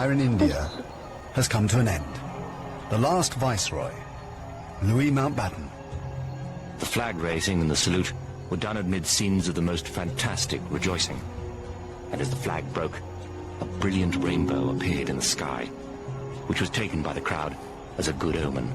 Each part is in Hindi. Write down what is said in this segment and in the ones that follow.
Empire in India has come to an end. The last viceroy, Louis Mountbatten. The flag raising and the salute were done amid scenes of the most fantastic rejoicing. And as the flag broke, a brilliant rainbow appeared in the sky, which was taken by the crowd as a good omen.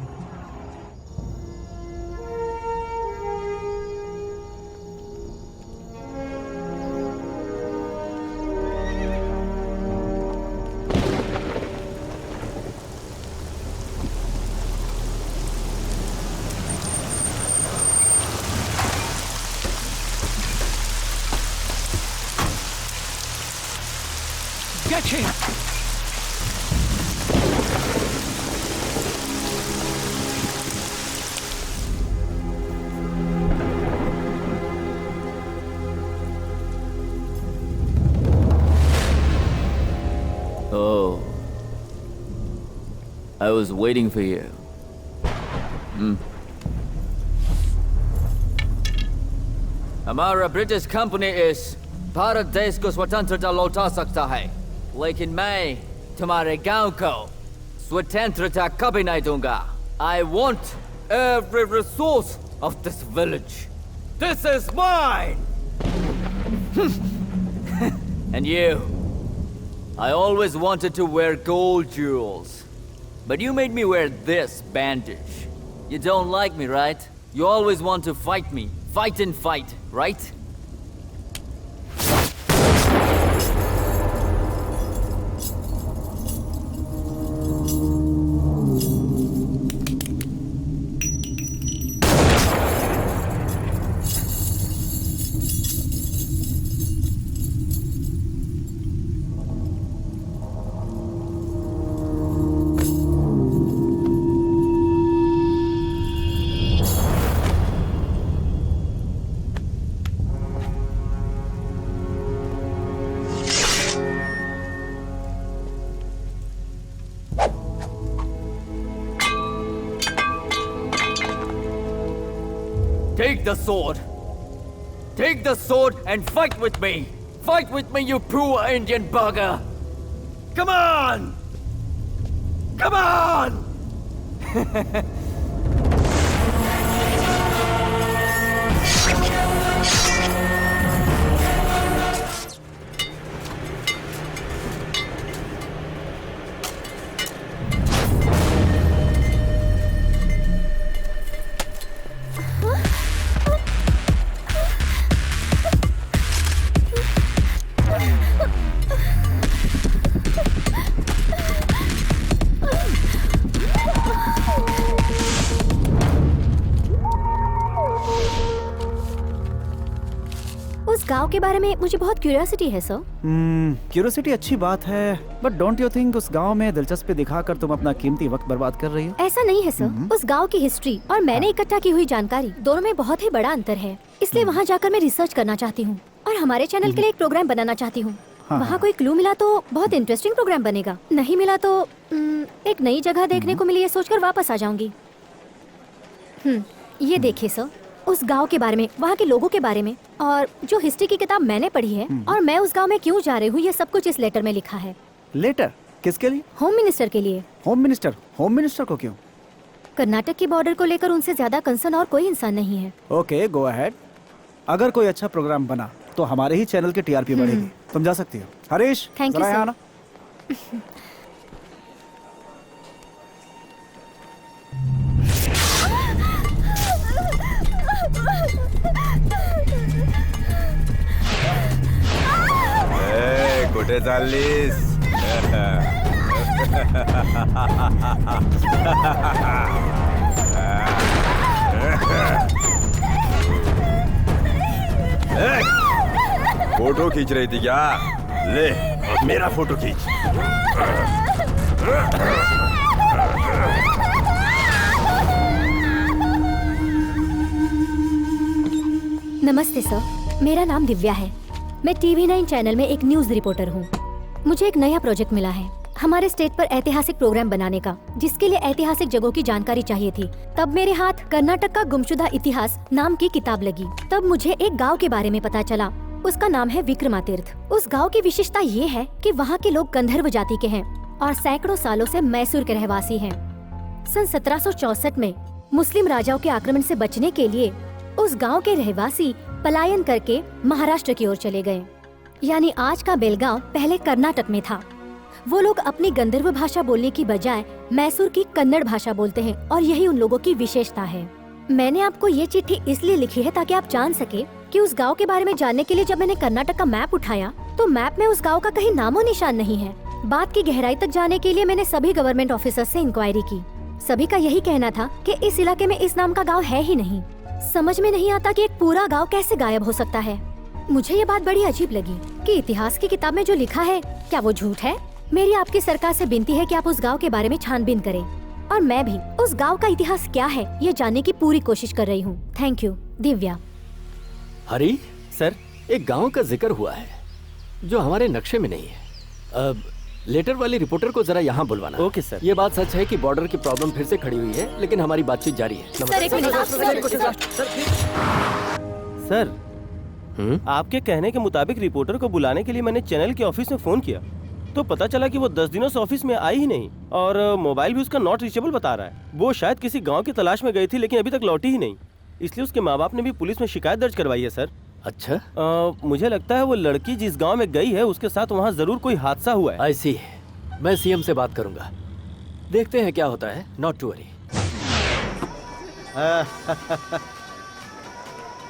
Get him! Oh. I was waiting for you. हमारा ब्रिटिश कंपनी इस भारत देश को स्वतंत्रता लौटा सकता है, लेकिन मैं तुम्हारे गांव को स्वतंत्रता कभी नहीं दूंगा. I want every resource of this village. This is mine. And you? I always wanted to wear gold jewels, but you made me wear this bandage. You don't like me, right? You always want to fight me. Fight and fight, right? Take the sword! Take the sword and fight with me! Fight with me, you poor Indian bugger! Come on! Come on! उस गांव के बारे में मुझे बहुत क्यूरियोसिटी है सर. क्यूरियोसिटी अच्छी बात है, बट डोंट यू थिंक उस गांव में दिलचस्पी दिखाकर तुम अपना कीमती वक्त बर्बाद कर रही हो? ऐसा नहीं है सर. उस गांव की हिस्ट्री और मैंने इकट्ठा की हुई जानकारी दोनों में बहुत ही बड़ा अंतर है. इसलिए वहाँ जाकर मैं रिसर्च करना चाहती हूँ और हमारे चैनल के लिए एक प्रोग्राम बनाना चाहती हूँ. वहाँ कोई क्लू मिला तो बहुत इंटरेस्टिंग प्रोग्राम बनेगा, नहीं मिला तो एक नई जगह देखने को मिली ये सोचकर वापस आ जाऊंगी. ये देखिए सर, उस गांव के बारे में, वहाँ के लोगों के बारे में और जो हिस्ट्री की किताब मैंने पढ़ी है और मैं उस गांव में क्यों जा रही हूँ, ये सब कुछ इस लेटर में लिखा है. लेटर किसके लिए? होम मिनिस्टर के लिए. Home minister? होम मिनिस्टर को क्यों? कर्नाटक की बॉर्डर को लेकर उनसे ज्यादा कंसर्न और कोई इंसान नहीं है. Okay, go ahead. अगर कोई अच्छा प्रोग्राम बना तो हमारे ही चैनल की टीआरपी बढ़ेगी. तुम जा सकती हो. Harish, thank you sir. कुठे चाललीस? फोटो खींच रही थी क्या? ले, मेरा फोटो खींच. नमस्ते सर, मेरा नाम दिव्या है. मैं TV9 चैनल में एक न्यूज रिपोर्टर हूँ. मुझे एक नया प्रोजेक्ट मिला है हमारे स्टेट पर ऐतिहासिक प्रोग्राम बनाने का, जिसके लिए ऐतिहासिक जगहों की जानकारी चाहिए थी. तब मेरे हाथ कर्नाटक का गुमशुदा इतिहास नाम की किताब लगी. तब मुझे एक गांव के बारे में पता चला. उसका नाम है विक्रमातीर्थ. उस गांव की विशेषता ये है कि वहाँ के लोग गंधर्व जाति के हैं और सैकड़ों सालों से मैसूर के रहवासी हैं। सन 1764 में मुस्लिम राजाओं के आक्रमण से बचने के लिए उस गांव के रहवासी पलायन करके महाराष्ट्र की ओर चले गए। यानी आज का बेलगांव पहले कर्नाटक में था। वो लोग अपनी गंधर्व भाषा बोलने की बजाय मैसूर की कन्नड़ भाषा बोलते हैं और यही उन लोगों की विशेषता है। मैंने आपको ये चिट्ठी इसलिए लिखी है ताकि आप जान सके कि उस गांव के बारे में जानने के लिए जब मैंने कर्नाटक का मैप उठाया तो मैप में उस गांव का कहीं नामो निशान नहीं है। बात की गहराई तक जाने के लिए मैंने सभी गवर्नमेंट ऑफिसर से इंक्वायरी की। सभी का यही कहना था कि इस इलाके में इस नाम का गांव है ही नहीं। समझ में नहीं आता कि एक पूरा गांव कैसे गायब हो सकता है। मुझे ये बात बड़ी अजीब लगी कि इतिहास की किताब में जो लिखा है क्या वो झूठ है। मेरी आपकी सरकार से विनती है कि आप उस गांव के बारे में छानबीन करें और मैं भी उस गांव का इतिहास क्या है ये जानने की पूरी कोशिश कर रही हूँ। Thank you. Divya. Hari sir, एक गांव का जिक्र हुआ है जो हमारे नक्शे में नहीं है। अब लेटर वाले रिपोर्टर को जरा यहाँ बुलवाना। Okay sir. ये बात सच है कि बॉर्डर की प्रॉब्लम फिर से खड़ी हुई है, लेकिन हमारी बातचीत जारी है। सर, एक मिनट, सर, आपके कहने के मुताबिक रिपोर्टर को बुलाने के लिए मैंने चैनल के ऑफिस में फोन किया तो पता चला कि वो 10 दिनों से ऑफिस में आई ही नहीं और मोबाइल भी उसका नॉट रीचेबल बता रहा है। वो शायद किसी गांव की तलाश में गई थी लेकिन अभी तक लौटी ही नहीं, इसलिए उसके माँ बाप ने भी पुलिस में शिकायत दर्ज करवाई है सर। अच्छा, मुझे लगता है वो लड़की जिस गांव में गई है उसके साथ वहाँ जरूर कोई हादसा हुआ है। ऐसी है, मैं सीएम से बात करूंगा, देखते हैं क्या होता है। Not to worry.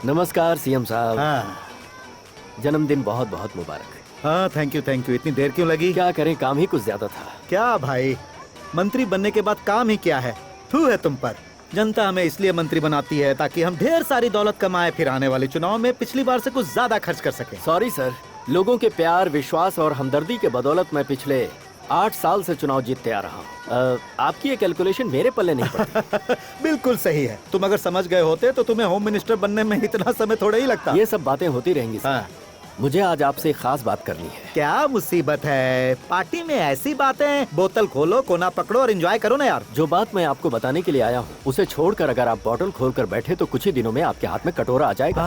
नमस्कार सीएम साहब। जन्मदिन बहुत बहुत मुबारक। हाँ, थैंक यू। इतनी देर क्यों लगी? क्या करें, काम ही कुछ ज्यादा था। क्या भाई, मंत्री बनने के बाद काम ही क्या है? थू है तुम पर। जनता हमें इसलिए मंत्री बनाती है ताकि हम ढेर सारी दौलत कमाए, फिर आने वाले चुनाव में पिछली बार से कुछ ज्यादा खर्च कर सके। सॉरी सर, लोगों के प्यार, विश्वास और हमदर्दी के बदौलत मैं पिछले 8 साल से चुनाव जीतते आ रहा हूँ। आपकी ये कैलकुलेशन मेरे पल्ले नहीं पड़ती। बिल्कुल सही है। तुम अगर समझ गए होते तो तुम्हें होम मिनिस्टर बनने में इतना समय थोड़ा ही लगता। ये सब बातें होती रहेंगी सर। हाँ। मुझे आज आपसे एक खास बात करनी है। क्या मुसीबत है? पार्टी में ऐसी बातें, बोतल खोलो, कोना पकड़ो और एंजॉय करो ना यार। जो बात मैं आपको बताने के लिए आया हूँ उसे छोड़कर अगर आप बॉटल खोलकर बैठे तो कुछ ही दिनों में आपके हाथ में कटोरा आ जाएगा।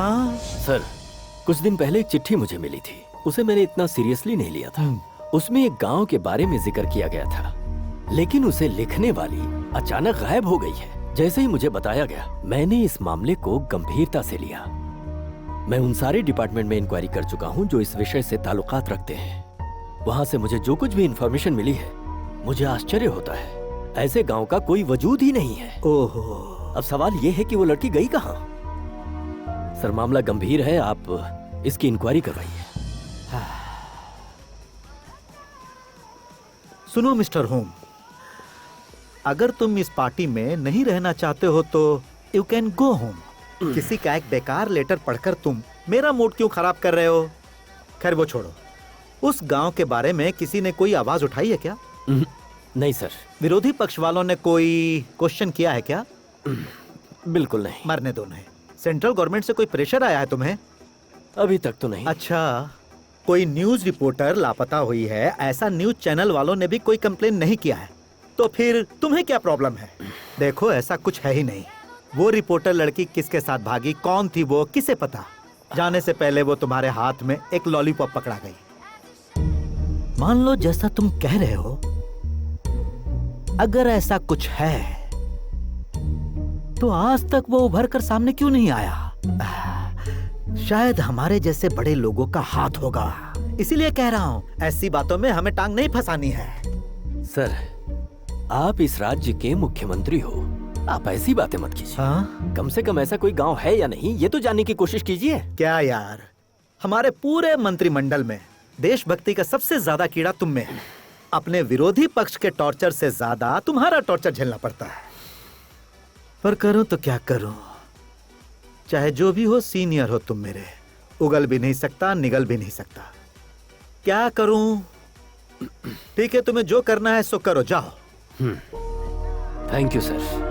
सर, कुछ दिन पहले एक चिट्ठी मुझे मिली थी, उसे मैंने इतना सीरियसली नहीं लिया था। उसमें एक गांव के बारे में जिक्र किया गया था, लेकिन उसे लिखने वाली अचानक गायब हो गई है। जैसे ही मुझे बताया गया, मैंने इस मामले को गंभीरता से लिया। मैं उन सारे डिपार्टमेंट में इंक्वायरी कर चुका हूं जो इस विषय से ताल्लुकात रखते हैं। वहां से मुझे जो कुछ भी इंफॉर्मेशन मिली है, मुझे आश्चर्य होता है। ऐसे गांव का कोई वजूद ही नहीं है। ओहो। अब सवाल ये है कि वो लड़की गई कहां? सर, मामला गंभीर है, आप इसकी इंक्वायरी करवाइए। सुनो मिस्टर होम, अगर तुम इस पार्टी में नहीं रहना चाहते हो तो यू कैन गो होम। किसी का एक बेकार लेटर पढ़कर तुम मेरा मूड क्यों खराब कर रहे हो? खैर वो छोड़ो। उस गांव के बारे में किसी ने कोई आवाज उठाई है क्या? नहीं सर। विरोधी पक्ष वालों ने कोई क्वेश्चन किया है क्या? बिल्कुल नहीं। मरने दो। नहीं। सेंट्रल गवर्नमेंट से कोई प्रेशर आया है तुम्हें? अभी तक तो नहीं। अच्छा, कोई न्यूज रिपोर्टर लापता हुई है, ऐसा न्यूज चैनल वालों ने भी कोई कंप्लेन नहीं किया है, तो फिर तुम्हें क्या प्रॉब्लम है? देखो, ऐसा कुछ है ही नहीं। वो रिपोर्टर लड़की किसके साथ भागी, कौन थी वो, किसे पता? जाने से पहले वो तुम्हारे हाथ में एक लॉलीपॉप पकड़ा गई। मान लो जैसा तुम कह रहे हो, अगर ऐसा कुछ है तो आज तक वो उभर कर सामने क्यों नहीं आया? शायद हमारे जैसे बड़े लोगों का हाथ होगा, इसीलिए कह रहा हूं, ऐसी बातों में हमें टांग नहीं फंसानी है। सर, आप इस राज्य के मुख्यमंत्री हो, आप ऐसी बातें मत कीजिए। हाँ? कम से कम ऐसा कोई गांव है या नहीं, ये तो जानने की कोशिश कीजिए। क्या यार, हमारे पूरे मंत्रिमंडल में देशभक्ति का सबसे ज्यादा कीड़ा तुम में है। अपने विरोधी पक्ष के टॉर्चर से ज्यादा तुम्हारा टॉर्चर झेलना पड़ता है। पर करो तो क्या करो, चाहे जो भी हो, सीनियर हो तुम मेरे, उगल भी नहीं सकता, निगल भी नहीं सकता। क्या करूं? ठीक है, तुम्हें जो करना है सो करो, जाओ। Thank you sir.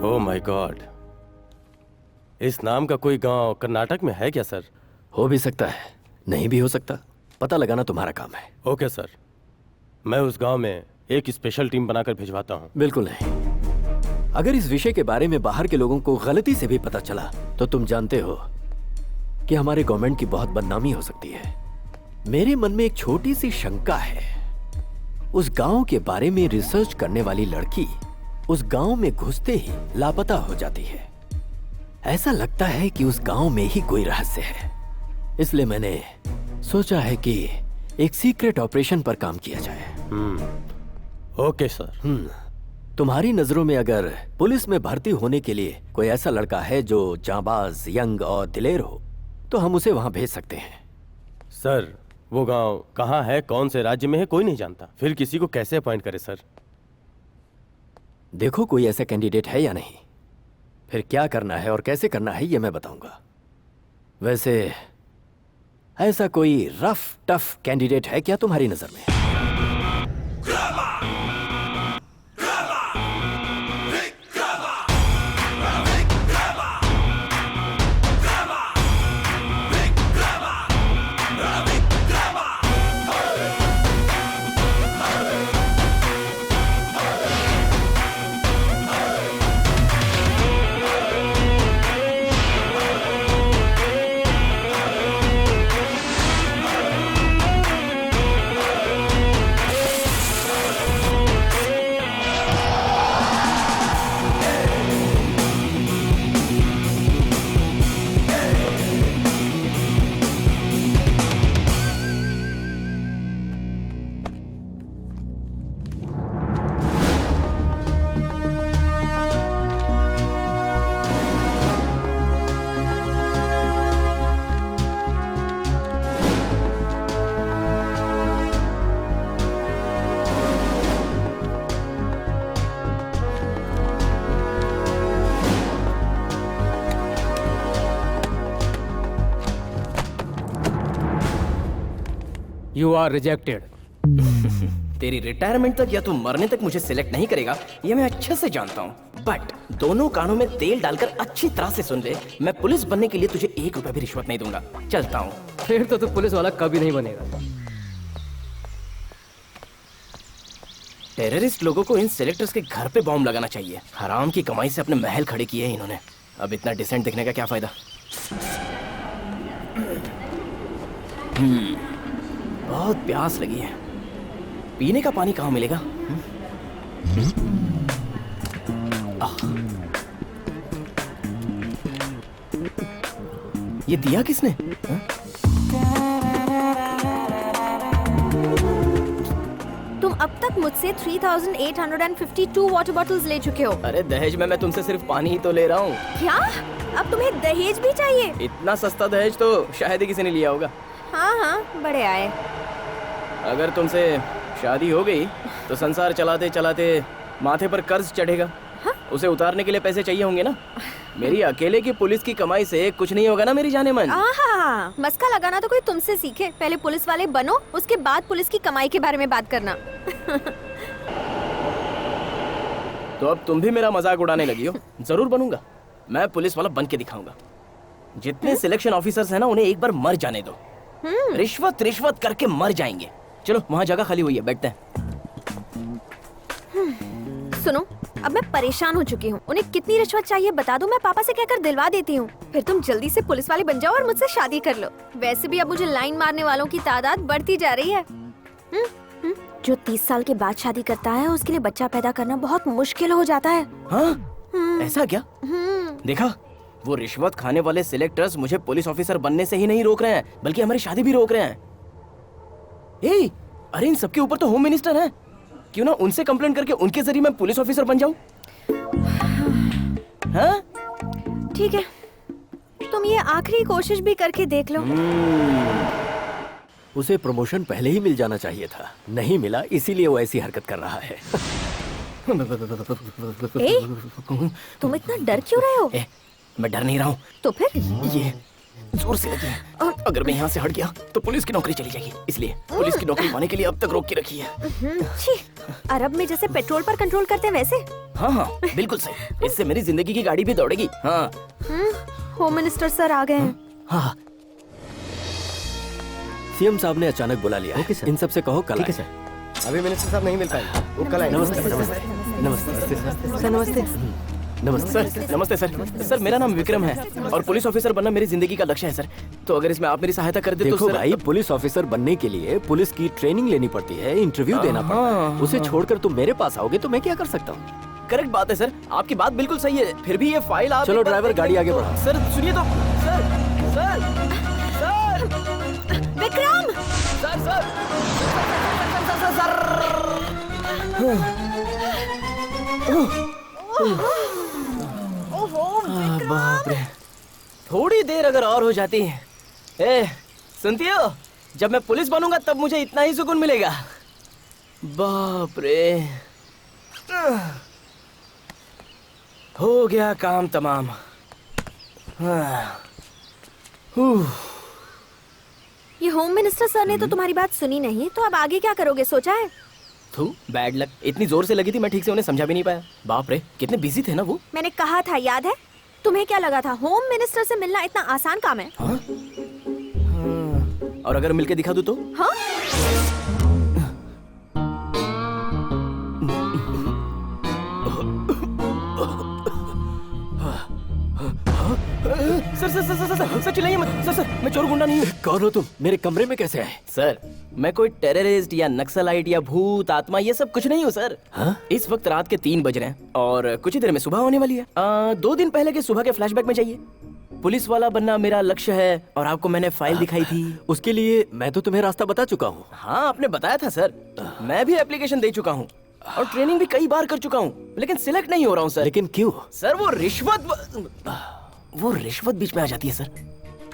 Oh my God, इस नाम का कोई गांव कर्नाटक में है क्या सर? हो भी सकता है, नहीं भी हो सकता, पता लगाना तुम्हारा काम है। ओके सर, मैं उस गांव में एक स्पेशल टीम बनाकर भिजवाता हूँ। बिल्कुल नहीं। अगर इस विषय के बारे में बाहर के लोगों को गलती से भी पता चला तो तुम जानते हो कि हमारे गवर्नमेंट की बहुत बदनामी हो सकती है। मेरे मन में एक छोटी सी शंका है। उस गांव के बारे में रिसर्च करने वाली लड़की उस गांव में घुसते ही लापता हो जाती है। ऐसा लगता है कि उस गांव में ही कोई रहस्य है। इसलिए मैंने सोचा है कि एक सीक्रेट ऑपरेशन पर काम किया जाए। Okay sir. तुम्हारी नजरों में अगर पुलिस में भर्ती होने के लिए कोई ऐसा लड़का है जो जांबाज, यंग और दिलेर हो, तो हम उसे वहां भेज सकते हैं। सर वो गांव कहाँ है, कौन से राज्य में है, कोई नहीं जानता। फिर किसी को कैसे अपॉइंट करे सर? देखो कोई ऐसा कैंडिडेट है या नहीं, फिर क्या करना है और कैसे करना है ये मैं बताऊंगा। वैसे ऐसा कोई रफ टफ कैंडिडेट है क्या तुम्हारी नजर में? You are rejected. तेरी रिटायरमेंट तक या तू मरने तक मुझे सिलेक्ट नहीं करेगा, ये मैं अच्छे से जानता हूँ। बट दोनों कानों में तेल डालकर अच्छी तरह से सुन ले, मैं पुलिस बनने के लिए तुझे 1 रुपया भी रिश्वत नहीं दूंगा। चलता हूँ। फिर तो तू पुलिस वाला कभी नहीं बनेगा। टेररिस्ट लोगों को इन सेलेक्टर्स के घर पे बॉम्ब लगाना चाहिए। हराम की कमाई से अपने महल खड़े किए हैं इन्होंने। अब इतना डिसेंट दिखने का क्या फायदा? बहुत प्यास लगी है। पीने का पानी कहाँ मिलेगा? ये दिया किसने? तुम अब तक मुझसे 3852 वाटर बॉटल्स ले चुके हो। अरे दहेज में मैं तुमसे सिर्फ पानी ही तो ले रहा हूँ। क्या? अब तुम्हें दहेज भी चाहिए? इतना सस्ता दहेज तो शायद ही किसी ने लिया होगा। हाँ हाँ, बड़े आए। अगर तुमसे शादी हो गई तो संसार चलाते चलाते माथे पर कर्ज चढ़ेगा। हाँ? उसे उतारने के लिए पैसे चाहिए होंगे ना। मेरी अकेले की पुलिस की कमाई से कुछ नहीं होगा ना मेरी जाने मन। आहा, मस्का लगाना तो कोई तुमसे सीखे। पहले पुलिस वाले बनो, उसके बाद पुलिस की कमाई के बारे में बात करना। तो अब तुम भी मेरा मजाक उड़ाने लगी हो। जरूर बनूंगा, मैं पुलिस वाला बन के दिखाऊंगा। जितने सिलेक्शन ऑफिसर्स हैं ना, उन्हें एक बार मर जाने दो। रिश्वत रिश्वत करके मर जाएंगे। चलो वहाँ जगह खाली हुई है, बैठते हैं। सुनो, अब मैं परेशान हो चुकी हूँ। उन्हें कितनी रिश्वत चाहिए बता दो, मैं पापा से कहकर दिलवा देती हूँ। फिर तुम जल्दी से पुलिस वाले बन जाओ और मुझसे शादी कर लो। वैसे भी अब मुझे लाइन मारने वालों की तादाद बढ़ती जा रही है। जो 30 साल के बाद शादी करता है उसके लिए बच्चा पैदा करना बहुत मुश्किल हो जाता है। हाँ? ऐसा क्या? देखा, वो रिश्वत खाने वाले सिलेक्टर्स मुझे पुलिस ऑफिसर बनने से ही नहीं रोक रहे हैं, बल्कि हमारी शादी भी रोक रहे हैं। अरे इन सबके ऊपर तो होम मिनिस्टर हैं। क्यों ना उनसे कंप्लेंट करके उनके जरिए मैं पुलिस ऑफिसर बन जाऊं? हाँ? ठीक है, तुम ये आखिरी कोशिश भी करके देख लो। उसे प्रमोशन पहले ही मिल जाना चाहिए था, नहीं मिला, इसीलिए वो ऐसी हरकत कर रहा है। तुम इतना डर क्यों रहे हो? मैं डर नहीं रहा हूँ। तो फिर ये जोर से लगी है। अगर मैं यहाँ से हट गया तो पुलिस की नौकरी चली जाएगी, इसलिए पुलिस की नौकरी पाने के लिए अब तक रोक के रखी है। अरब में जैसे पेट्रोल पर कंट्रोल करते हैं वैसे? हाँ, बिल्कुल सही। इससे मेरी जिंदगी की गाड़ी भी दौड़ेगी। हाँ। होम मिनिस्टर सर आ गए हैं। हाँ। सीएम साहब ने अचानक बुला लिया है। इन सब से कहो कल आए। अभी मिनिस्टर साहब नहीं मिल पाएंगे, वो कल आएंगे। नमस्ते। नमस्ते। नमस्ते सर। नमस्ते सर। सर मेरा नाम विक्रम है और पुलिस ऑफिसर बनना मेरी जिंदगी का लक्ष्य है सर। तो अगर इसमें आप मेरी सहायता कर दे तो देखो सर। भाई, पुलिस ऑफिसर बनने के लिए पुलिस की ट्रेनिंग लेनी पड़ती है, इंटरव्यू देना पड़ता है। उसे छोड़कर तुम मेरे पास आओगे तो मैं क्या कर सकता हूँ? करेक्ट बात है सर, आपकी बात बिल्कुल सही है। फिर भी ये फाइल आप चलो ड्राइवर, गाड़ी आगे बढ़ाओ। सर सुनिए तो। Sir sir sir Vikram! Sir sir बाप रे, थोड़ी देर अगर और हो जाती। ए, सुनती हो? जब मैं पुलिस बनूंगा तब मुझे इतना ही सुकून मिलेगा। बाप रे, हो गया काम तमाम। ये होम मिनिस्टर सर ने तो तुम्हारी बात सुनी नहीं, तो अब आगे क्या करोगे, सोचा है? थू, बैड लक। इतनी जोर से लगी थी मैं ठीक से उन्हें समझा भी नहीं पाया। बाप रे, कितने बिजी थे ना वो। मैंने कहा था, याद है? तुम्हें क्या लगा था होम मिनिस्टर से मिलना इतना आसान काम है? हाँ? और अगर मिलके दिखा दूं तो? हाँ? Sir sir sir sir sir sir चिल्लाइए मत। सर सर मैं चोर गुंडा नहीं हूँ। कौन हो तुम? मेरे कमरे में कैसे आए? सर मैं कोई टेररिस्ट या नक्सलाइट या भूत आत्मा ये सब कुछ नहीं हूँ सर। हाँ? इस वक्त रात के 3 बज रहे हैं और कुछ ही देर में सुबह होने वाली है। 2 दिन पहले के सुबह के फ्लैशबैक में जाइए। पुलिस वाला बनना मेरा लक्ष्य है और आपको मैंने फाइल दिखाई थी। उसके लिए मैं तो तुम्हें रास्ता बता चुका हूँ। हाँ आपने बताया था सर। मैं भी एप्लीकेशन दे चुका हूँ और ट्रेनिंग भी कई बार कर चुका हूँ, लेकिन सिलेक्ट नहीं हो रहा हूँ सर। लेकिन क्यों? सर वो रिश्वत बीच में आ जाती है सर।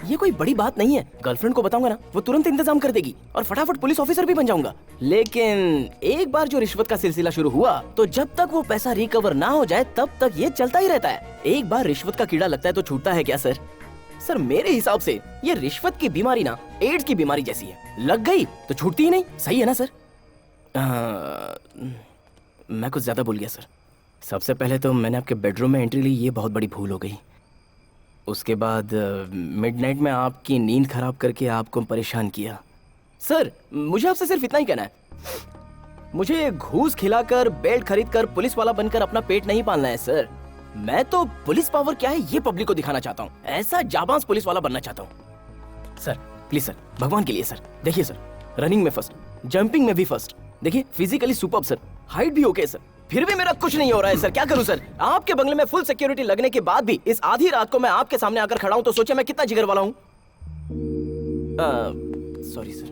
ये कोई बड़ी बात नहीं है, गर्लफ्रेंड को बताऊंगा ना वो तुरंत इंतजाम कर देगी और फटाफट पुलिस ऑफिसर भी बन जाऊंगा। लेकिन एक बार जो रिश्वत का सिलसिला शुरू हुआ तो जब तक वो पैसा रिकवर ना हो जाए तब तक ये चलता ही रहता है। एक बार रिश्वत का कीड़ा लगता है तो छूटता है क्या सर? सर मेरे हिसाब से ये रिश्वत की बीमारी ना एड्स की बीमारी जैसी है, लग गई तो छूटती ही नहीं। सही है ना सर? मैं कुछ ज्यादा भूल गया सर। सबसे पहले तो मैंने आपके बेडरूम में एंट्री ली, ये बहुत बड़ी भूल हो गई। उसके बाद मिडनाइट में आपकी नींद खराब करके आपको परेशान किया। सर मुझे आपसे सिर्फ इतना ही कहना है, मुझे घूस खिलाकर बेल्ट खरीदकर पुलिस वाला बनकर अपना पेट नहीं पालना है सर। मैं तो पुलिस पावर क्या है ये पब्लिक को दिखाना चाहता हूँ। ऐसा जाबाज पुलिस वाला बनना चाहता हूँ सर। प्लीज सर, भगवान के लिए सर। देखिए सर, रनिंग में फर्स्ट, जंपिंग में भी फर्स्ट, देखिए फिजिकली सुपर्ब सर, हाइट भी ओके सर, फिर भी मेरा कुछ नहीं हो रहा है सर। क्या करूं सर? आपके बंगले में फुल सिक्योरिटी लगने के बाद भी इस आधी रात को मैं आपके सामने आकर खड़ा हूं तो सोचिए मैं कितना जिगर वाला हूं। Sorry sir.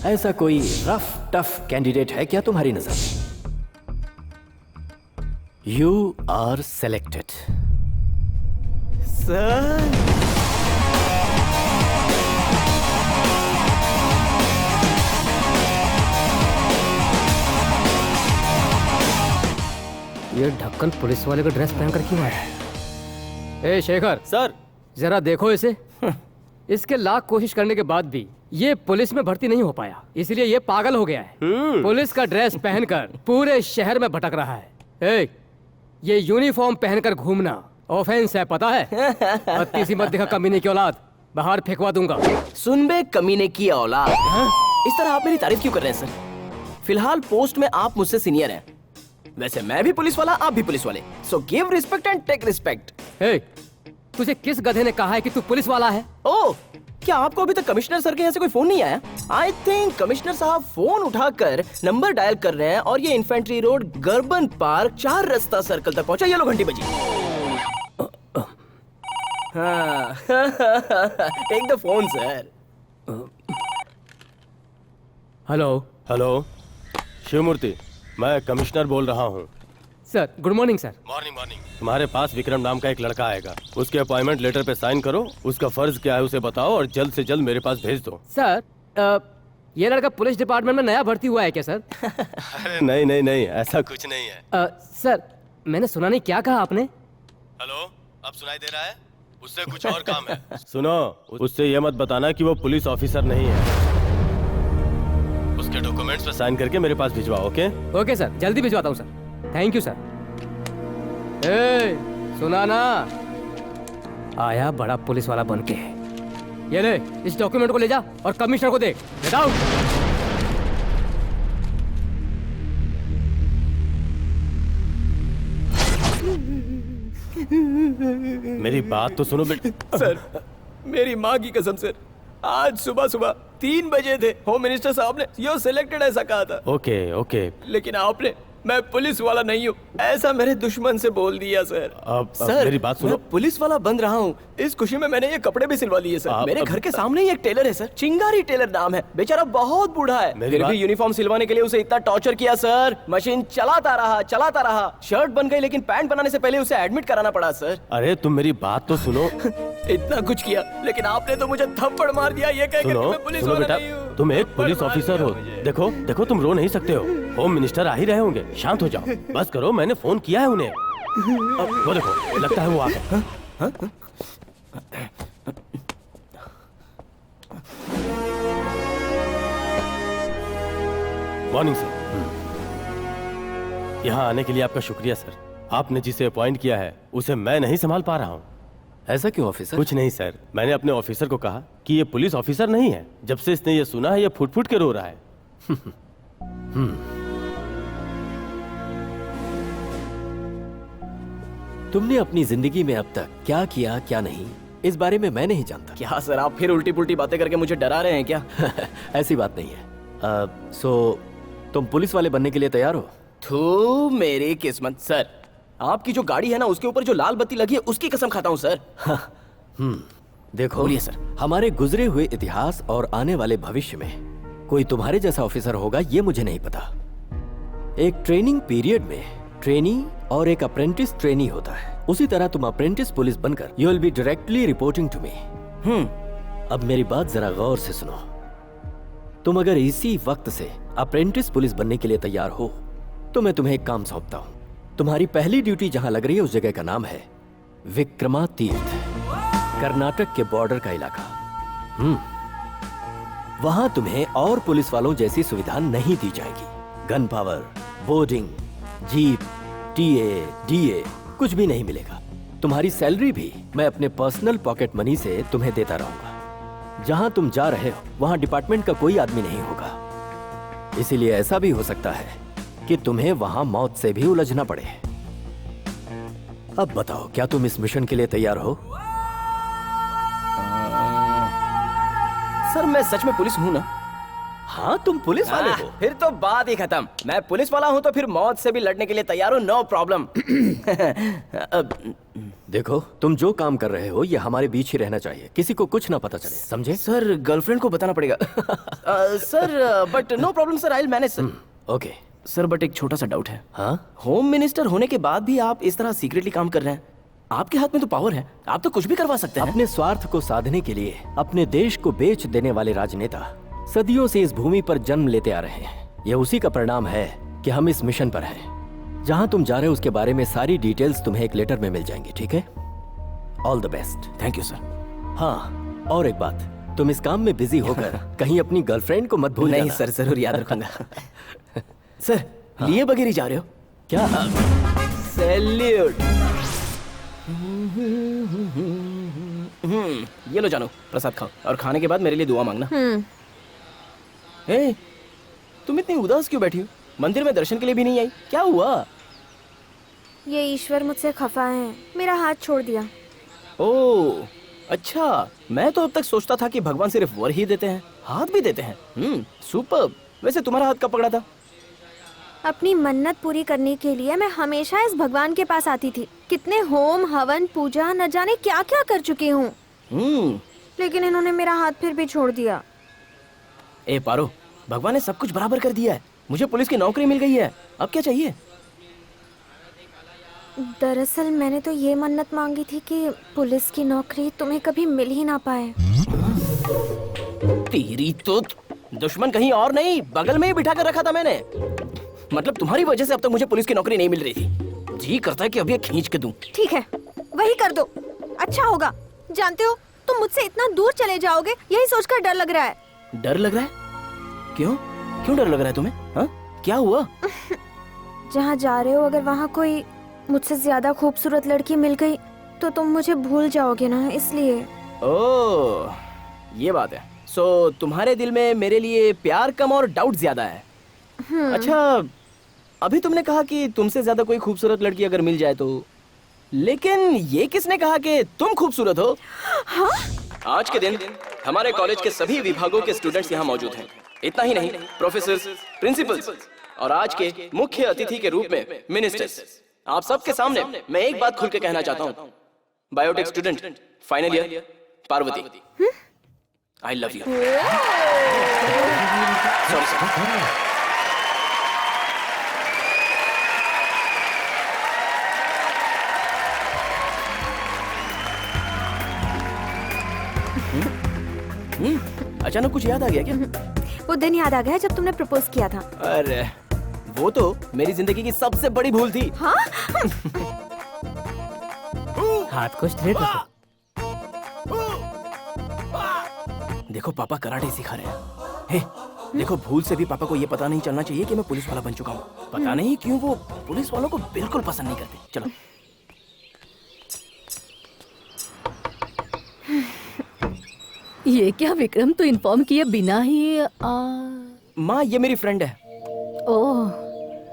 ऐसा कोई रफ टफ कैंडिडेट है क्या तुम्हारी नजर? You are selected sir. ये ढक्कन पुलिस वाले का ड्रेस पहन कर क्यों आया? ए शेखर सर, जरा देखो इसे। इसके लाख कोशिश करने के बाद भी ये पुलिस में भर्ती नहीं हो पाया, इसलिए ये पागल हो गया है। पुलिस का ड्रेस पहनकर पूरे शहर में भटक रहा है। ए, ये यूनिफॉर्म पहनकर घूमना ऑफेंस है, पता है? बत्तीसी मत दिखा कमीने की औलाद, बाहर फेंकवा दूंगा। सुन बे कमीने की औलाद, इस तरह आप मेरी तारीफ क्यों कर रहे हैं सर? फिलहाल पोस्ट में आप मुझसे सीनियर हैं, वैसे मैं भी पुलिस वाला, आप भी पुलिस वाले, so give respect and take respect. तुझे किस गधे ने कहा है कि तू पुलिस वाला है? ओह, क्या आपको अभी तक कमिश्नर सर के यहाँ से कोई फोन नहीं आया? आई थिंक कमिश्नर साहब फोन उठाकर नंबर डायल कर रहे हैं और ये इन्फेंट्री रोड, गर्बन पार्क, 4 रास्ता सर्कल तक पहुंचा। ये लो घंटी बजी। हाँ, take the phone sir. Hello hello, Shivamurthy, मैं कमिश्नर बोल रहा हूँ। Sir, good morning sir. Morning morning. तुम्हारे पास विक्रम नाम का एक लड़का आएगा, उसके अपॉइंटमेंट लेटर पे साइन करो, उसका फर्ज क्या है उसे बताओ और जल्द से जल्द मेरे पास भेज दो। सर, ये लड़का पुलिस डिपार्टमेंट में नया भर्ती हुआ है क्या सर? अरे नहीं नहीं नहीं, ऐसा कुछ नहीं है। सर, मैंने सुना नहीं, क्या कहा आपने? हेलो, अब सुनाई दे रहा है? उससे कुछ और काम है। सुनो, उससे ये मत बताना कि वो पुलिस ऑफिसर नहीं है। उसके डॉक्यूमेंट्स पे साइन करके मेरे पास भिजवाओ। ओके? ओके सर, जल्दी भिजवाता हूँ सर। Thank you sir. ए, सुना ना, आया बड़ा पुलिस वाला बन के। ये ले, इस डॉक्यूमेंट को ले जा और कमिश्नर को दे। Get out. मेरी बात तो सुनो बेटा। सर, मेरी माँ की कसम सर, आज सुबह सुबह 3 बजे थे, होम मिनिस्टर साहब ने यो सिलेक्टेड ऐसा कहा था। ओके ओके, लेकिन आपने मैं पुलिस वाला नहीं हूँ ऐसा मेरे दुश्मन से बोल दिया सर। अब सर, मेरी बात सुनो। मैं पुलिस वाला बन रहा हूँ, इस खुशी में मैंने ये कपड़े भी सिलवा लिए सर। मेरे घर के सामने ही एक टेलर है सर, चिंगारी टेलर नाम है, बेचारा बहुत बूढ़ा है, फिर भी यूनिफॉर्म सिलवाने के लिए उसे इतना टॉर्चर किया सर। मशीन चलाता रहा, शर्ट बन गई लेकिन पैंट बनाने से पहले उसे एडमिट कराना पड़ा सर। अरे तुम मेरी बात तो सुनो। इतना कुछ किया लेकिन आपने तो मुझे थप्पड़ मार दिया ये कहकर कि मैं पुलिस वाला बेटा, नहीं हूँ। तुम एक पुलिस ऑफिसर हो। देखो देखो, तुम रो नहीं सकते हो, होम मिनिस्टर आ ही रहे होंगे, शांत हो जाओ। बस करो, मैंने फोन किया है उन्हें। वो देखो, लगता है वो आ गए। Morning sir. यहाँ आने के लिए आपका शुक्रिया सर। आपने जिसे अपॉइंट किया है उसे मैं नहीं संभाल पा रहा हूँ। ऐसा क्यों ऑफिसर? कुछ नहीं सर, मैंने अपने ऑफिसर को कहा कि ये पुलिस ऑफिसर नहीं है। जब से इसने ये सुना है ये फुट फुट के रो रहा है। तुमने अपनी जिंदगी में अब तक क्या किया क्या नहीं, इस बारे में मैं नहीं जानता। क्या सर, आप फिर उल्टी पुल्टी बातें करके मुझे डरा रहे हैं क्या? ऐसी बात नहीं है। सो तुम पुलिस वाले बनने के लिए तैयार हो? थू मेरी किस्मत सर, आपकी जो गाड़ी है ना उसके ऊपर जो लाल बत्ती लगी है उसकी कसम खाता हूँ सर। देखो बोलिए सर। हमारे गुजरे हुए इतिहास और आने वाले भविष्य में कोई तुम्हारे जैसा ऑफिसर होगा ये मुझे नहीं पता। एक ट्रेनिंग पीरियड में ट्रेनी और एक अप्रेंटिस ट्रेनी होता है, उसी तरह तुम अप्रेंटिस पुलिस बनकर you will be directly reporting to me. अब मेरी बात जरा गौर से सुनो। तुम अगर इसी वक्त से अप्रेंटिस पुलिस बनने के लिए तैयार हो तो मैं तुम्हें एक काम सौंपता हूं। तुम्हारी पहली ड्यूटी जहां लग रही है उस जगह का नाम है विक्रमातीर्थ, कर्नाटक के बॉर्डर का इलाका। वहां तुम्हें और पुलिस वालों जैसी सुविधा नहीं दी जाएगी। Gun power, boarding, jeep, TA, DA कुछ भी नहीं मिलेगा। तुम्हारी सैलरी भी मैं अपने पर्सनल पॉकेट मनी से तुम्हें देता रहूंगा। जहां तुम जा रहे हो वहां डिपार्टमेंट का कोई आदमी नहीं होगा, इसीलिए ऐसा भी हो सकता है कि तुम्हें वहां मौत से भी उलझना पड़े। अब बताओ, क्या तुम इस मिशन के लिए तैयार हो? सर, मैं सच में पुलिस हूँ ना? हाँ, तुम पुलिस वाले हो। फिर तो बात ही खत्म। मैं पुलिस वाला हूँ तो फिर मौत से भी लड़ने के लिए तैयार हूँ, नो प्रॉब्लम। देखो, तुम जो काम कर रहे हो ये हमारे बीच ही रहना चाहिए, किसी को कुछ ना पता चले, समझे? सर, गर्लफ्रेंड को बताना पड़ेगा। Sir, but no problem sir, I will manage sir. Okay sir, but एक छोटा सा डाउट है। हाँ? होम मिनिस्टर होने के बाद भी आप इस तरह सीक्रेटली काम कर रहे हैं। आपके हाथ में तो पावर है, आप तो कुछ भी करवा सकते हैं। अपने स्वार्थ को साधने के लिए अपने देश को बेच देने वाले राजनेता सदियों से इस भूमि पर जन्म लेते आ रहे हैं। यह उसी का परिणाम है कि हम इस मिशन पर हैं। जहां तुम जा रहे हो उसके बारे में सारी डिटेल्स तुम्हें एक लेटर में मिल जाएंगी, ठीक है? All the best. Thank you sir. हाँ, और एक बात, तुम इस काम में बिजी होकर कहीं अपनी गर्लफ्रेंड को मत भूल नहीं जाना। सर, जरूर याद रखूंगा। सर, लिए बगैर ही जा रहे हो क्या? सैल्यूट। ये लो जानू, प्रसाद खाओ और खाने के बाद मेरे लिए दुआ मांगना। हे, तुम इतनी उदास क्यों बैठी हो? मंदिर में दर्शन के लिए भी नहीं आई, क्या हुआ? ये ईश्वर मुझसे खफा है, मेरा हाथ छोड़ दिया। ओह, अच्छा। मैं तो अब तक सोचता था कि भगवान सिर्फ वर ही देते हैं, हाथ भी देते हैं। सुपर्ब। वैसे तुम्हारा हाथ कब पकड़ा था? अपनी मन्नत पूरी करने के लिए मैं हमेशा इस भगवान के पास आती थी। कितने होम, हवन, पूजा न जाने क्या क्या कर चुकी हूँ, लेकिन इन्होंने मेरा हाथ फिर भी छोड़ दिया। ए पारो, भगवान ने सब कुछ बराबर कर दिया है। मुझे पुलिस की नौकरी मिल गई है, अब क्या चाहिए? दरअसल मैंने तो ये मन्नत मांगी थी कि पुलिस की नौकरी तुम्हें कभी मिल ही ना पाए। तेरी तो दुश्मन कहीं और नहीं, बगल में ही बिठा कर रखा था मैंने। मतलब तुम्हारी वजह से अब तक मुझे पुलिस की नौकरी नहीं मिल रही थी। जी करता है कि अब ये खींच के दूं। ठीक है, वही कर दो, अच्छा होगा। जानते हो, तुम मुझसे इतना दूर चले जाओगे यही सोचकर डर लग रहा है। डर लग रहा है? क्यों क्यों डर लग रहा है तुम्हें? हाँ, क्या हुआ? जहाँ जा रहे हो अगर वहाँ कोई मुझसे ज्यादा खूबसूरत लड़की मिल गई तो तुम मुझे भूल जाओगे ना, इसलिए। ओह, ये बात है। सो तुम्हारे दिल में मेरे लिए प्यार कम और डाउट ज्यादा है। अच्छा, अभी तुमने कहा कि तुमसे ज्यादा कोई खूबसूरत लड़की अगर मिल जाए तो लेकिन ये किसने कहा कि तुम खूबसूरत हो? हाँ? आज के दिन हमारे कॉलेज के सभी विभागों के स्टूडेंट्स यहाँ मौजूद हैं। इतना ही नहीं, प्रोफेसर, प्रिंसिपल्स और आज के मुख्य अतिथि के रूप में मिनिस्टर्स। आप सबके सामने मैं एक बात खुल के कहना चाहता हूँ। Biotech student final year Parvati, I love you. Sorry sir. अचानक कुछ याद आ गया क्या? वो दिन याद आ गया जब तुमने प्रपोज किया था। अरे वो तो मेरी जिंदगी की सबसे बड़ी भूल थी। हाँ? हाथ को स्ट्रेट रखो। देखो पापा कराटे सिखा रहे हैं। हे, देखो भूल से भी पापा को ये पता नहीं चलना चाहिए कि मैं पुलिस वाला बन चुका हूँ। पता नहीं क्यों वो पुलिस वालों को बिल्कुल पसंद नहीं करते। चलो। ये क्या विक्रम, तो इन्फॉर्म किए बिना ही माँ ये मेरी फ्रेंड है। ओह।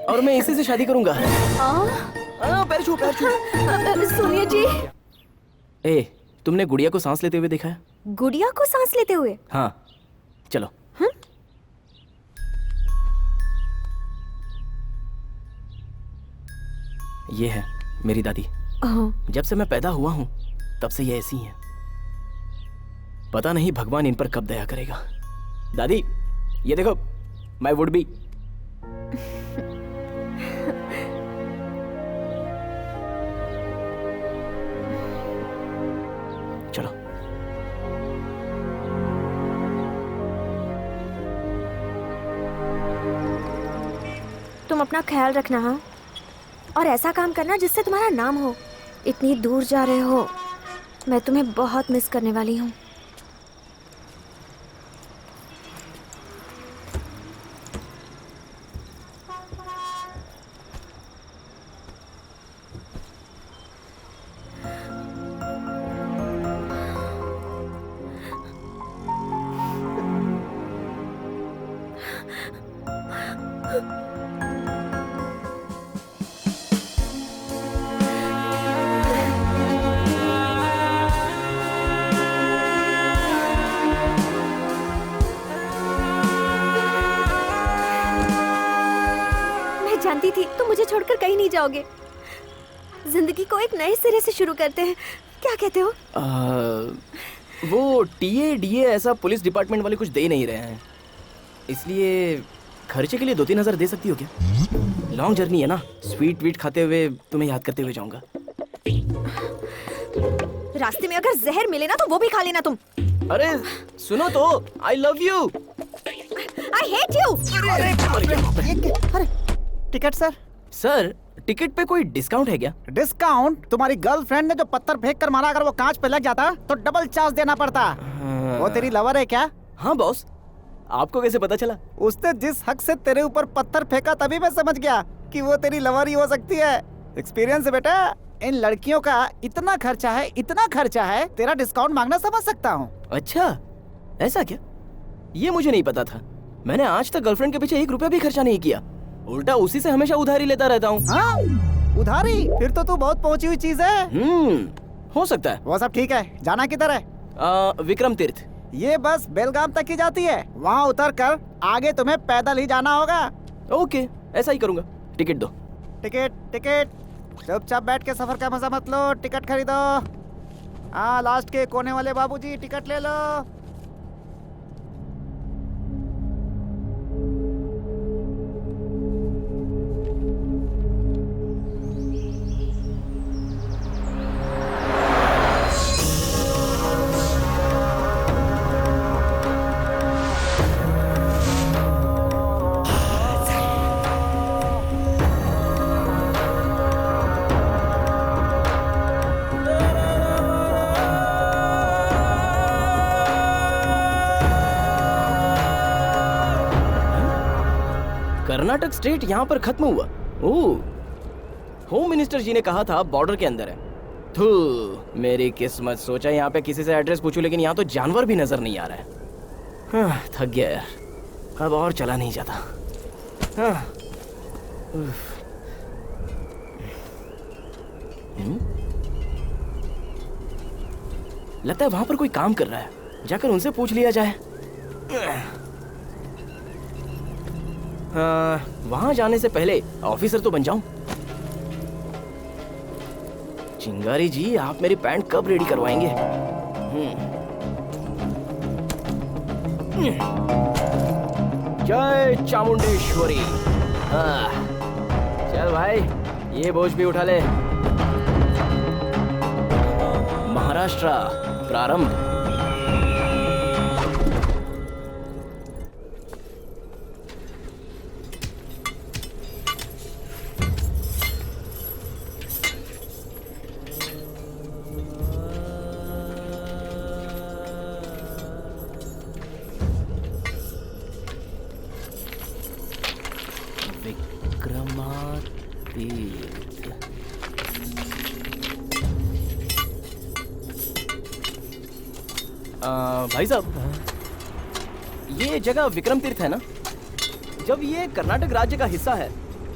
और मैं इसी से शादी करूंगा। पैर छू, पैर छू। सुनिए जी। ए, तुमने गुड़िया को सांस लेते हुए देखा है? गुड़िया को सांस लेते हुए? हाँ, चलो। ये है मेरी दादी। जब से मैं पैदा हुआ हूँ तब से ये ऐसी हैं। पता नहीं भगवान इन पर कब दया करेगा। दादी ये देखो, माय वुड बी। चलो। तुम अपना ख्याल रखना। हाँ, और ऐसा काम करना जिससे तुम्हारा नाम हो। इतनी दूर जा रहे हो, मैं तुम्हें बहुत मिस करने वाली हूँ। जानती थी तुम मुझे छोड़कर कहीं नहीं जाओगे। जिंदगी को एक नए सिरे से शुरू करते हैं, क्या कहते हो? वो टीए डीए ऐसा पुलिस डिपार्टमेंट वाले कुछ दे नहीं रहे हैं, इसलिए खर्चे के लिए 2-3 हज़ार दे सकती हो क्या? लॉन्ग जर्नी है ना, स्वीट वीट खाते हुए तुम्हें याद करते हुए जाऊंगा। रास्ते में अगर जहर मिले ना तो वो भी खा लेना तुम। अरे सुनो तो, I love you. I hate you. अरे टिकट सर। सर टिकट पे कोई डिस्काउंट है क्या? डिस्काउंट? तुम्हारी गर्लफ्रेंड ने जो पत्थर फेंक कर मारा, अगर वो कांच पे लग जाता तो डबल चार्ज देना पड़ता। वो तेरी लवर है क्या? हाँ बॉस। आपको कैसे पता चला? उसने जिस हक से तेरे ऊपर पत्थर फेंका तभी मैं समझ गया कि वो तेरी लवर ही हो सकती है। एक्सपीरियंस है बेटा। इन लड़कियों का इतना खर्चा है, इतना खर्चा है, तेरा डिस्काउंट मांगना समझ सकता हूँ। अच्छा ऐसा क्या? ये मुझे नहीं पता था। मैंने आज तक गर्लफ्रेंड के पीछे 1 रुपया भी खर्चा नहीं किया, उल्टा उसी से हमेशा उधारी लेता रहता हूँ। हाँ? उधारी? फिर तो तू बहुत पहुंची हुई चीज है। हो सकता है। वो सब ठीक है, जाना किधर है? विक्रम तीर्थ। ये बस बेलगाम तक ही जाती है, वहाँ उतर कर आगे तुम्हें पैदल ही जाना होगा। ओके ऐसा ही करूँगा। टिकट दो। Ticket ticket. चुपचाप बैठ के सफर का मजा मत लो, टिकट खरीदो। हाँ लास्ट के कोने वाले बाबूजी टिकट ले लो। कर्नाटक स्टेट यहाँ पर खत्म हुआ। ओह, होम मिनिस्टर जी ने कहा था बॉर्डर के अंदर है। थू, मेरी किस्मत। सोचा यहाँ पे किसी से एड्रेस पूछूं, लेकिन यहाँ तो जानवर भी नजर नहीं आ रहा है। हाँ, थक गया यार, अब और चला नहीं जाता। हाँ। लगता है वहां पर कोई काम कर रहा है, जाकर उनसे पूछ लिया जाए। वहां जाने से पहले ऑफिसर तो बन जाऊं। चिंगारी जी, आप मेरी पैंट कब रेडी करवाएंगे? जय चामुंडेश्वरी। चल भाई, ये बोझ भी उठा ले। महाराष्ट्र प्रारंभ। भाई साहब, ये जगह विक्रम तीर्थ है ना? जब ये कर्नाटक राज्य का हिस्सा है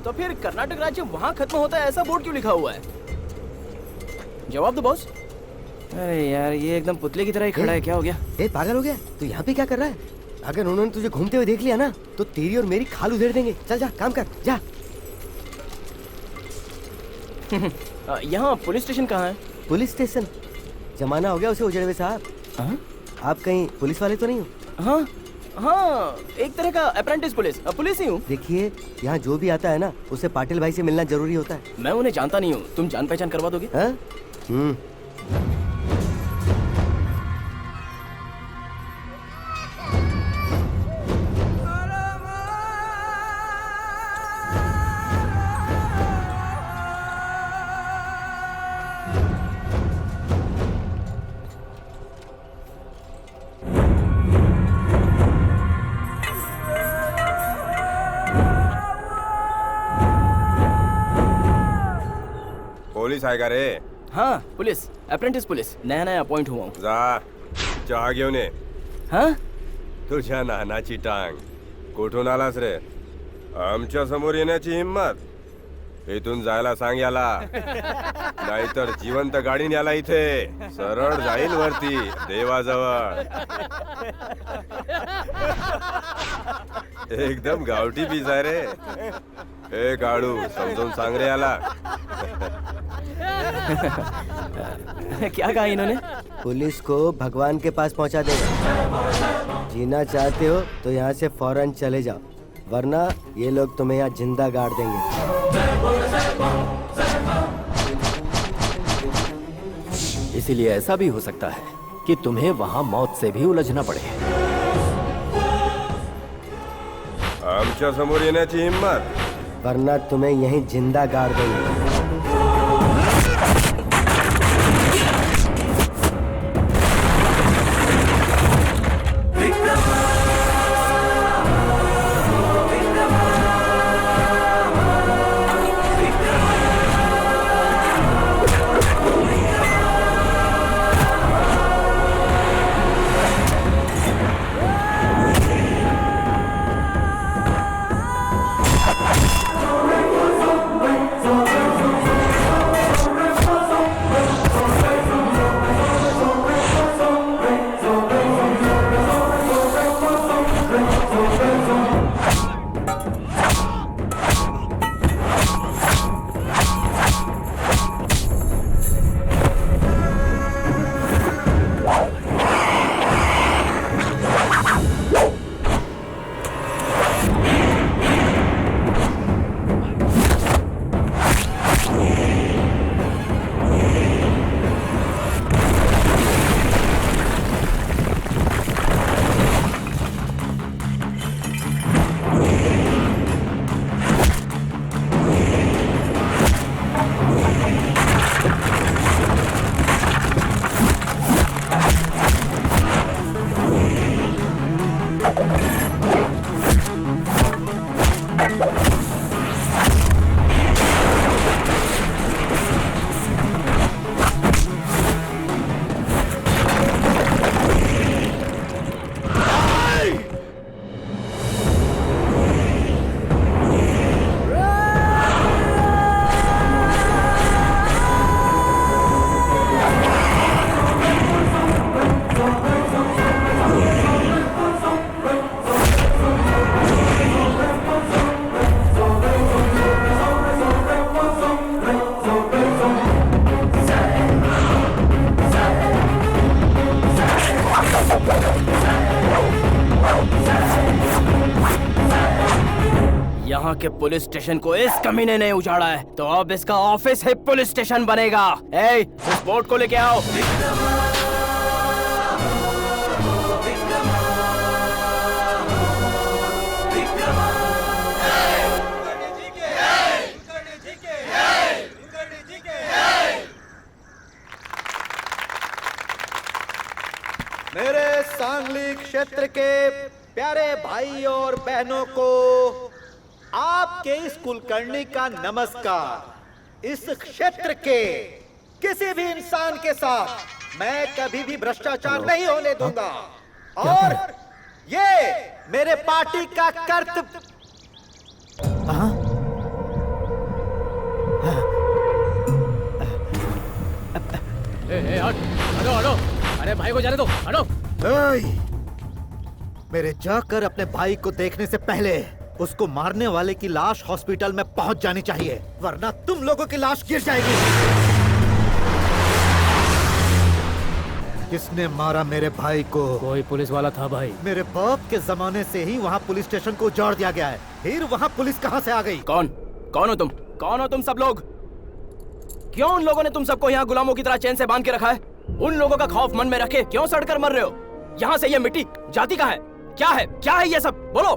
तो फिर कर्नाटक राज्य वहां खत्म होता है, ऐसा बोर्ड क्यों लिखा हुआ है? जवाब दो बॉस। अरे यार, ये एकदम पुतले की तरह ही खड़ा है, क्या हो गया? पागल हो गया? तो यहाँ पे क्या कर रहा है? अगर उन्होंने तुझे घूमते हुए देख लिया ना तो तेरी और मेरी खाल उधेड़ देंगे। चल जा, काम कर, जा। यहाँ पुलिस स्टेशन कहाँ है? Police station? जमाना हो गया उसे उजड़े हुए साहब। आप कहीं पुलिस वाले तो नहीं हो? हाँ हाँ, एक तरह का अप्रेंटिस पुलिस, पुलिस ही हूँ। देखिए, यहाँ जो भी आता है ना उसे पाटिल भाई से मिलना जरूरी होता है। मैं उन्हें जानता नहीं हूँ, तुम जान पहचान करवा दोगे? हाँ? पोलीस आहे का रे? हाँ, पुलिस, अप्रेंटिस पुलिस, नया नया अपॉइंट हुआ हूँ। जा, चहा घेऊन ये. हाँ? तुझ्या नानाची टांग कुठून आलास रे? आमच्या समोर येण्याची हिम्मत? इथून जायला सांग याला, नाहीतर जिवंत गाडीने याला इथे सरळ जाईल वरती देवाजवळ. एकदम गावठी पीस आहे रे. ए काळू, समजून सांग रे याला. क्या कहा इन्होंने? पुलिस को भगवान के पास पहुंचा देगा। जीना चाहते हो तो यहाँ से फौरन चले जाओ, वरना ये लोग तुम्हें यहाँ जिंदा गाड़ देंगे। इसीलिए ऐसा भी हो सकता है कि तुम्हें वहाँ मौत से भी उलझना पड़े। आमच्या समोर येण्याची हिम्मत? वरना तुम्हें यहीं जिंदा गाड़ देंगे। यहाँ के पुलिस स्टेशन को इस कमीने ने उजाड़ा है तो अब इसका ऑफिस ही पुलिस स्टेशन बनेगा। ए, इस बोर्ड को लेके आओ। मेरे सांगली क्षेत्र के प्यारे भाई और बहनों को आपके इस कुलकर्णी का नमस्कार। इस क्षेत्र के किसी भी इंसान के साथ मैं कभी भी भ्रष्टाचार नहीं होने दूंगा और ये मेरे पार्टी का कर्तव्य। हटो हटो, अरे भाई को जाने दो, हटो। मेरे जाकर अपने भाई को देखने से पहले उसको मारने वाले की लाश हॉस्पिटल में पहुंच जानी चाहिए, वरना तुम लोगों की लाश गिर जाएगी। किसने मारा मेरे भाई को? कोई पुलिस वाला था भाई। मेरे बाप के जमाने से ही वहाँ पुलिस स्टेशन को उजाड़ दिया गया है, फिर वहाँ पुलिस कहाँ से आ गई? कौन हो तुम? कौन हो तुम सब लोग? क्यों उन लोगों ने तुम सबको यहाँ गुलामों की तरह चैन से बांध के रखा है? उन लोगों का खौफ मन में रखे क्यों सड़कर मर रहे हो? यहाँ से ये मिट्टी जाति का है? क्या है ये सब? बोलो।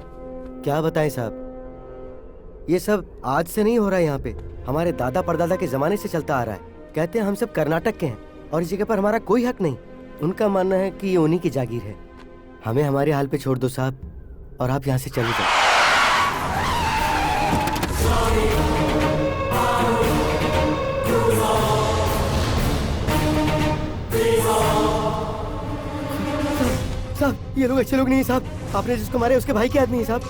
क्या बताएं साहब, ये सब आज से नहीं हो रहा है। यहाँ पे हमारे दादा परदादा के जमाने से चलता आ रहा है। कहते हैं हम सब कर्नाटक के हैं और इस जगह पर हमारा कोई हक नहीं। उनका मानना है कि ये उन्हीं की जागीर है। हमें हमारे हाल पे छोड़ दो साहब और आप यहाँ से चले जाओ। साहब ये लोग अच्छे लोग नहीं है साहब। आपने जिसको मारे उसके भाई के आदमी है साहब।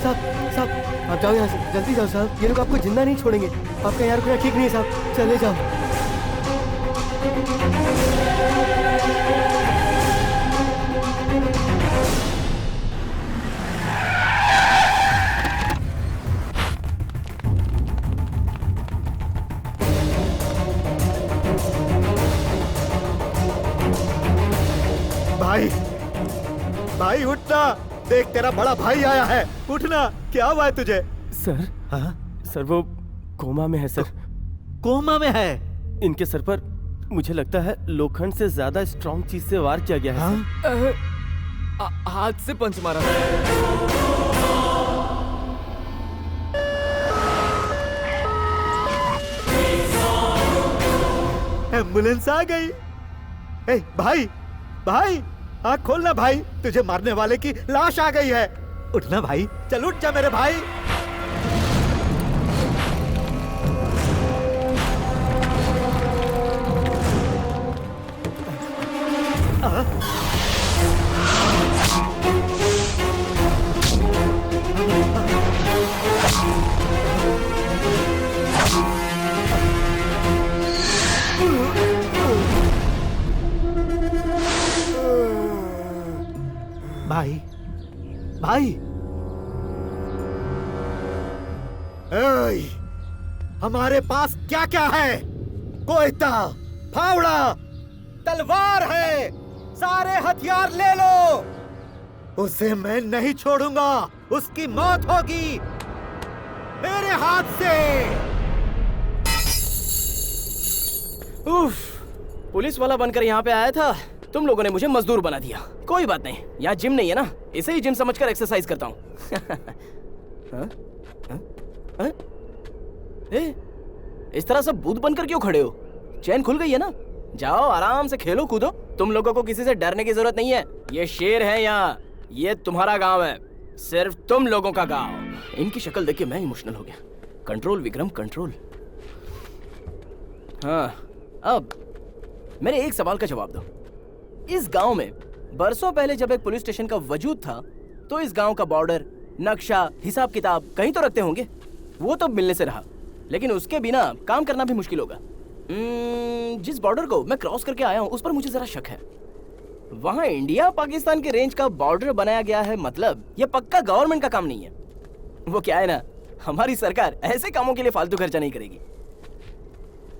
साहब आप जाओ यहाँ से, जल्दी जाओ साहब। ये लोग आपको जिंदा नहीं छोड़ेंगे। आपका यहाँ रुकना ठीक नहीं है साहब, चले जाओ। भाई उठना, देख तेरा बड़ा भाई आया है, उठना। क्या हुआ है तुझे? सर, सर वो कोमा में है सर। कोमा में है? इनके सर पर मुझे लगता है लोखंड से ज्यादा स्ट्रॉन्ग चीज से वार किया गया है। हाथ से पंच मारा। एम्बुलेंस आ गई। ए, भाई भाई आँख खोलना भाई, तुझे मारने वाले की लाश आ गई है। उठना भाई, चल उठ जा मेरे भाई। भाई भाई ऐ, हमारे पास क्या क्या है? कोयता, फावड़ा, तलवार है, सारे हथियार ले लो। उसे मैं नहीं छोड़ूंगा, उसकी मौत होगी मेरे हाथ से। उफ, पुलिस वाला बनकर यहाँ पे आया था, तुम लोगों ने मुझे मजदूर बना दिया। कोई बात नहीं, यहाँ जिम नहीं है ना, इसे ही जिम समझकर एक्सरसाइज करता हूँ। इस तरह सब भूत बनकर क्यों खड़े हो? चैन खुल गई है ना? जाओ आराम से खेलो कूदो। तुम लोगों को किसी से डरने की जरूरत नहीं है। ये शेर है यहाँ, ये तुम्हारा गांव है, सिर्फ तुम लोगों का गांव। इनकी शक्ल देख के मैं इमोशनल हो गया। Control Vikram, control. हाँ, अब मेरे एक सवाल का जवाब दो। इस गांव में बरसों पहले जब एक पुलिस स्टेशन का वजूद था, तो इस गांव का बॉर्डर, नक्शा, हिसाब किताब कहीं तो रखते होंगे। वो तो मिलने से रहा, लेकिन उसके बिना काम करना भी मुश्किल होगा। जिस बॉर्डर को मैं क्रॉस करके आया हूँ, उस पर मुझे जरा शक है। वहाँ इंडिया पाकिस्तान के रेंज का बॉर्डर बनाया गया है, मतलब ये पक्का गवर्नमेंट का काम नहीं है। वो क्या है ना, हमारी सरकार ऐसे कामों के लिए फालतू खर्चा नहीं करेगी।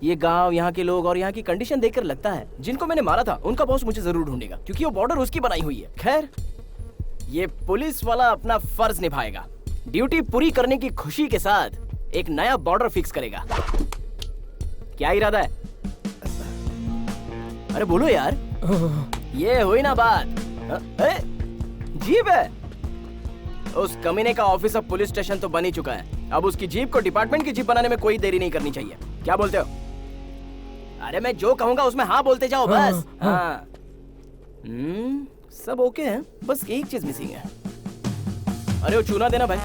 ये गांव, यहाँ के लोग और यहाँ की कंडीशन देखकर लगता है जिनको मैंने मारा था उनका बॉस मुझे जरूर ढूंढेगा, क्योंकि वो बॉर्डर उसकी बनाई हुई है। खैर, ये पुलिस वाला अपना फर्ज निभाएगा। ड्यूटी पूरी करने की खुशी के साथ एक नया बॉर्डर फिक्स करेगा। क्या इरादा है? अरे बोलो यार। ये हुई ना बात। जीप है। उस कमीने का ऑफिस अब पुलिस स्टेशन तो बन ही चुका है। अब उसकी जीप को डिपार्टमेंट की जीप बनाने में कोई देरी नहीं करनी चाहिए। क्या बोलते हो? अरे मैं जो कहूंगा उसमें हाँ बोलते जाओ बस। हाँ। सब ओके है, बस एक चीज मिसिंग है। अरे वो चूना देना भाई।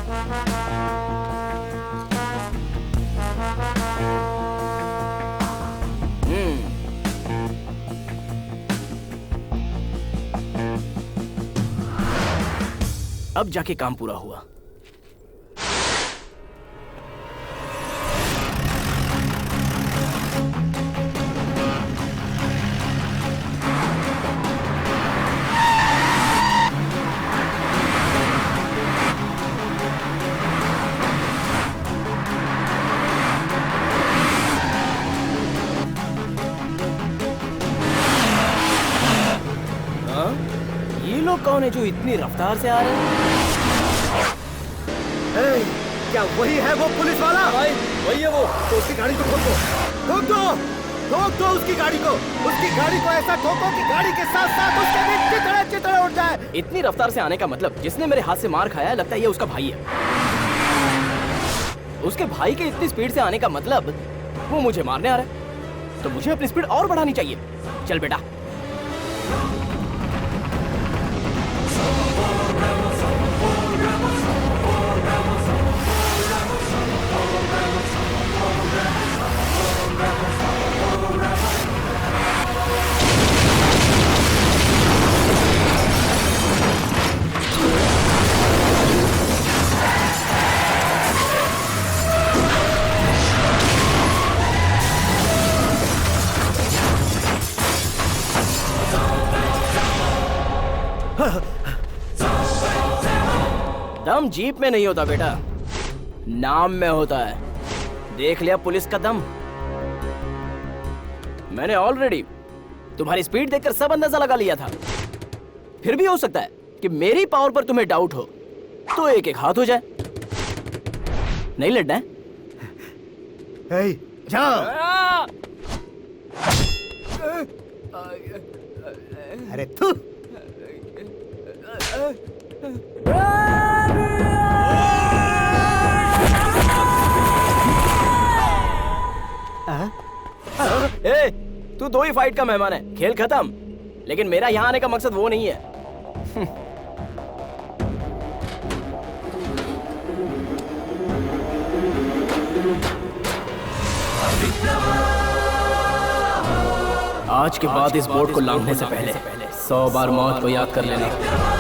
अब जाके काम पूरा हुआ। कौन है जो इतनी रफ्तार से आ रहे हैं? क्या वही है वो पुलिस वाला? भाई वही है वो। तो उसकी गाड़ी को ठोक दो, ठोक दो, ठोक दो उसकी गाड़ी को। उसकी गाड़ी को ऐसा ठोको कि गाड़ी के साथ साथ उसके भी चितड़े चितड़े उड़ जाए। इतनी रफ्तार से आने का मतलब, जिसने मेरे हाथ से मार खाया लगता है ये उसका भाई है। उसके भाई के इतनी स्पीड से आने का मतलब वो मुझे मारने आ रहा है, तो मुझे अपनी स्पीड और बढ़ानी चाहिए। चल बेटा। दम जीप में नहीं होता बेटा, नाम में होता है। देख लिया पुलिस का दम। मैंने ऑलरेडी तुम्हारी स्पीड देखकर सब अंदाजा लगा लिया था। फिर भी हो सकता है कि मेरी पावर पर तुम्हें डाउट हो, तो एक एक हाथ हो जाए। नहीं लड़ना है? जाओ। अरे तू तू दो ही फाइट का मेहमान है, खेल खत्म। लेकिन मेरा यहाँ आने का मकसद वो नहीं है। आज के बाद इस बोर्ड को लांघने से पहले 100 बार मौत को याद कर लेना।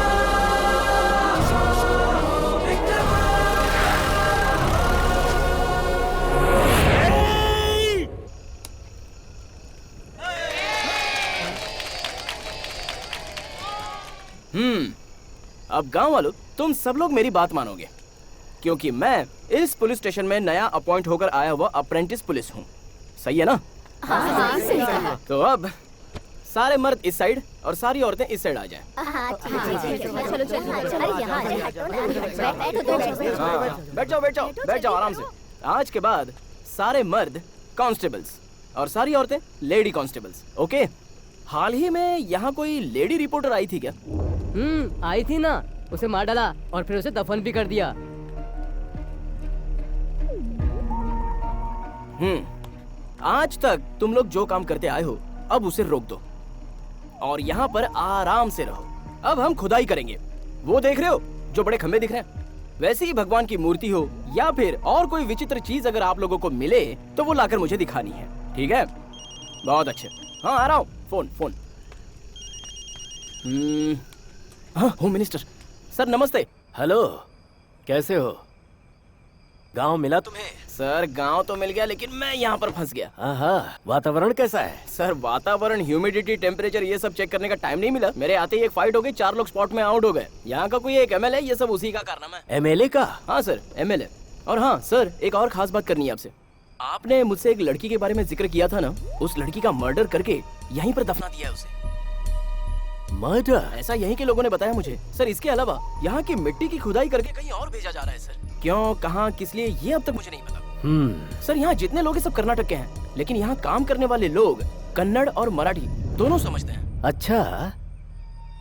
अब गांव वालों, तुम सब लोग मेरी बात मानोगे, क्योंकि मैं इस पुलिस स्टेशन में नया अपॉइंट होकर आया हुआ अप्रेंटिस पुलिस हूँ। सही है ना? हाँ, सही है। तो अब सारे मर्द इस साइड और सारी औरतें इस साइड आ जाएं। बैठ जाओ बैठ जाओ बैठ जाओ आराम से। आज के बाद सारे मर्द कांस्टेबल्स और सारी औरतें लेडी कांस्टेबल्स। ओके? हाल ही में यहाँ कोई लेडी रिपोर्टर आई थी क्या? आई थी ना, उसे मार डाला और फिर उसे दफन भी कर दिया। आज तक तुम लोग जो काम करते आए हो, अब उसे रोक दो और यहाँ पर आराम से रहो। अब हम खुदाई करेंगे। वो देख रहे हो जो बड़े खंबे दिख रहे हैं, वैसे ही भगवान की मूर्ति हो या फिर और कोई विचित्र चीज अगर आप लोगों को मिले तो वो लाकर मुझे दिखानी है। ठीक है? बहुत अच्छे। हाँ आ रहा हूँ। Phone phone. हाँ होम मिनिस्टर सर नमस्ते। हेलो, कैसे हो? गांव मिला तुम्हें? सर गांव तो मिल गया, लेकिन मैं यहाँ पर फंस गया। हाँ, वातावरण कैसा है? सर वातावरण, ह्यूमिडिटी, टेम्परेचर ये सब चेक करने का टाइम नहीं मिला। मेरे आते ही एक फाइट हो गई, 4 लोग स्पॉट में आउट हो गए। यहाँ का कोई एक एमएलए, ये सब उसी का कारनामा है। एमएलए का? हाँ सर एमएलए। और हाँ सर, एक और खास बात करनी है आपसे। आपने मुझसे एक लड़की के बारे में जिक्र किया था ना, उस लड़की का मर्डर करके यहीं पर दफना दिया है उसे। मर्डर? ऐसा यहीं के लोगों ने बताया मुझे। सर इसके अलावा यहाँ की मिट्टी की खुदाई करके कहीं और भेजा जा रहा है सर। क्यों, कहाँ, किस लिए, ये अब तक मुझे नहीं पता। सर यहाँ जितने लोग हैं सब कर्नाटक के हैं, लेकिन यहाँ काम करने वाले लोग कन्नड़ और मराठी दोनों समझते हैं। अच्छा,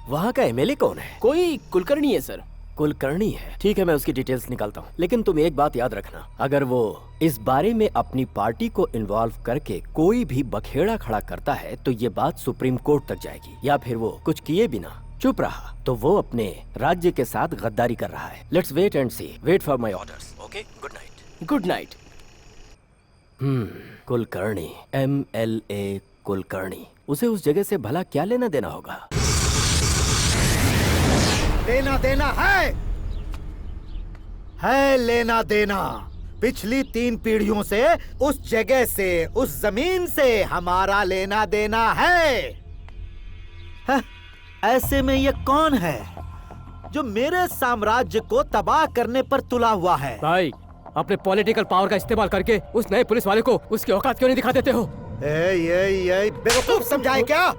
वहाँ का एमएलए कौन है? कोई कुलकर्णी है सर। कुलकर्णी है, ठीक है, मैं उसकी डिटेल्स निकालता हूँ। लेकिन तुम एक बात याद रखना, अगर वो इस बारे में अपनी पार्टी को इन्वॉल्व करके कोई भी बखेड़ा खड़ा करता है तो ये बात सुप्रीम कोर्ट तक जाएगी, या फिर वो कुछ किए बिना चुप रहा तो वो अपने राज्य के साथ गद्दारी कर रहा है। Let's wait and see. Wait for my orders. Okay, good night. Good night. Kulkarni, MLA Kulkarni, उसे उस जगह से भला क्या लेना देना होगा? लेना देना है लेना देना। पिछली 3 पीढ़ियों से उस जगह से, उस जमीन से हमारा लेना देना है। ऐसे में ये कौन है जो मेरे साम्राज्य को तबाह करने पर तुला हुआ है? भाई, अपने पॉलिटिकल पावर का इस्तेमाल करके उस नए पुलिस वाले को उसकी औकात क्यों नहीं दिखा देते हो? ये बेवकूफ समझाए क्या?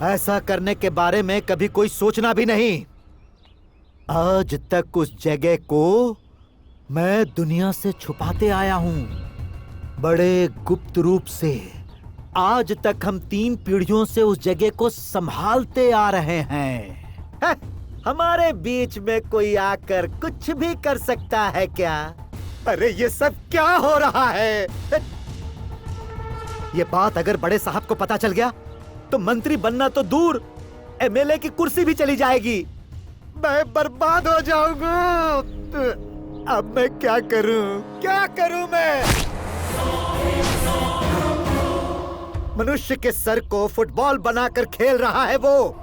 ऐसा करने के बारे में कभी कोई सोचना भी नहीं। आज तक उस जगह को मैं दुनिया से छुपाते आया हूँ, बड़े गुप्त रूप से। आज तक हम 3 पीढ़ियों से उस जगह को संभालते आ रहे हैं। हमारे बीच में कोई आकर कुछ भी कर सकता है क्या? अरे ये सब क्या हो रहा है? ये बात अगर बड़े साहब को पता चल गया तो मंत्री बनना तो दूर, MLA की कुर्सी भी चली जाएगी। मैं बर्बाद हो जाऊंगा। अब मैं क्या करूं मैं? मनुष्य के सर को फुटबॉल बनाकर खेल रहा है वो।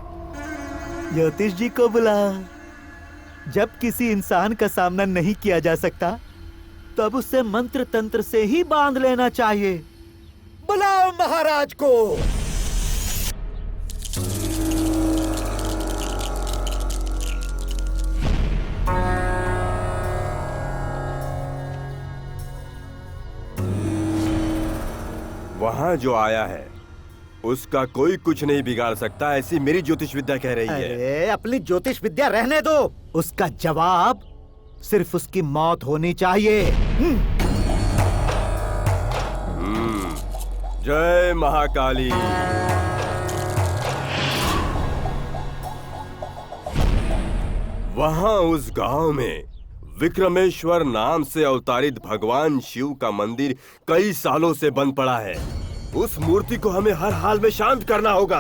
ज्योतिष जी को बुला। जब किसी इंसान का सामना नहीं किया जा सकता तब उसे मंत्र तंत्र से ही बांध लेना चाहिए। बुलाओ महाराज को। वहाँ जो आया है उसका कोई कुछ नहीं बिगाड़ सकता, ऐसी मेरी ज्योतिष विद्या कह रही है। अरे अपनी ज्योतिष विद्या रहने दो। उसका जवाब सिर्फ उसकी मौत होनी चाहिए। जय महाकाली। वहाँ उस गांव में विक्रमेश्वर नाम से अवतारित भगवान शिव का मंदिर कई सालों से बंद पड़ा है। उस मूर्ति को हमें हर हाल में शांत करना होगा।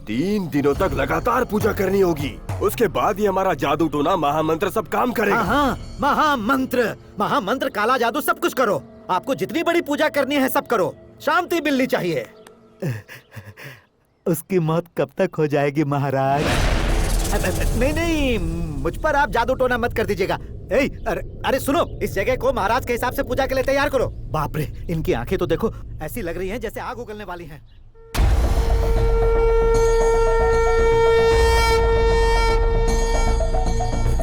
3 दिनों तक लगातार पूजा करनी होगी। उसके बाद ही हमारा जादू टोना महामंत्र सब काम करेगा। हाँ, महामंत्र, काला जादू सब कुछ करो। आपको जितनी बड़ी पूजा करनी है सब करो। शांति मिलनी चाहिए। उसकी मौत कब तक हो जाएगी महाराज? नहीं, मुझ पर आप जादू टोना मत कर दीजिएगा। अरे सुनो, इस जगह को महाराज के हिसाब से पूजा के लिए तैयार करो। बाप रे, इनकी आंखें तो देखो, ऐसी लग रही हैं जैसे आग उगलने वाली हैं।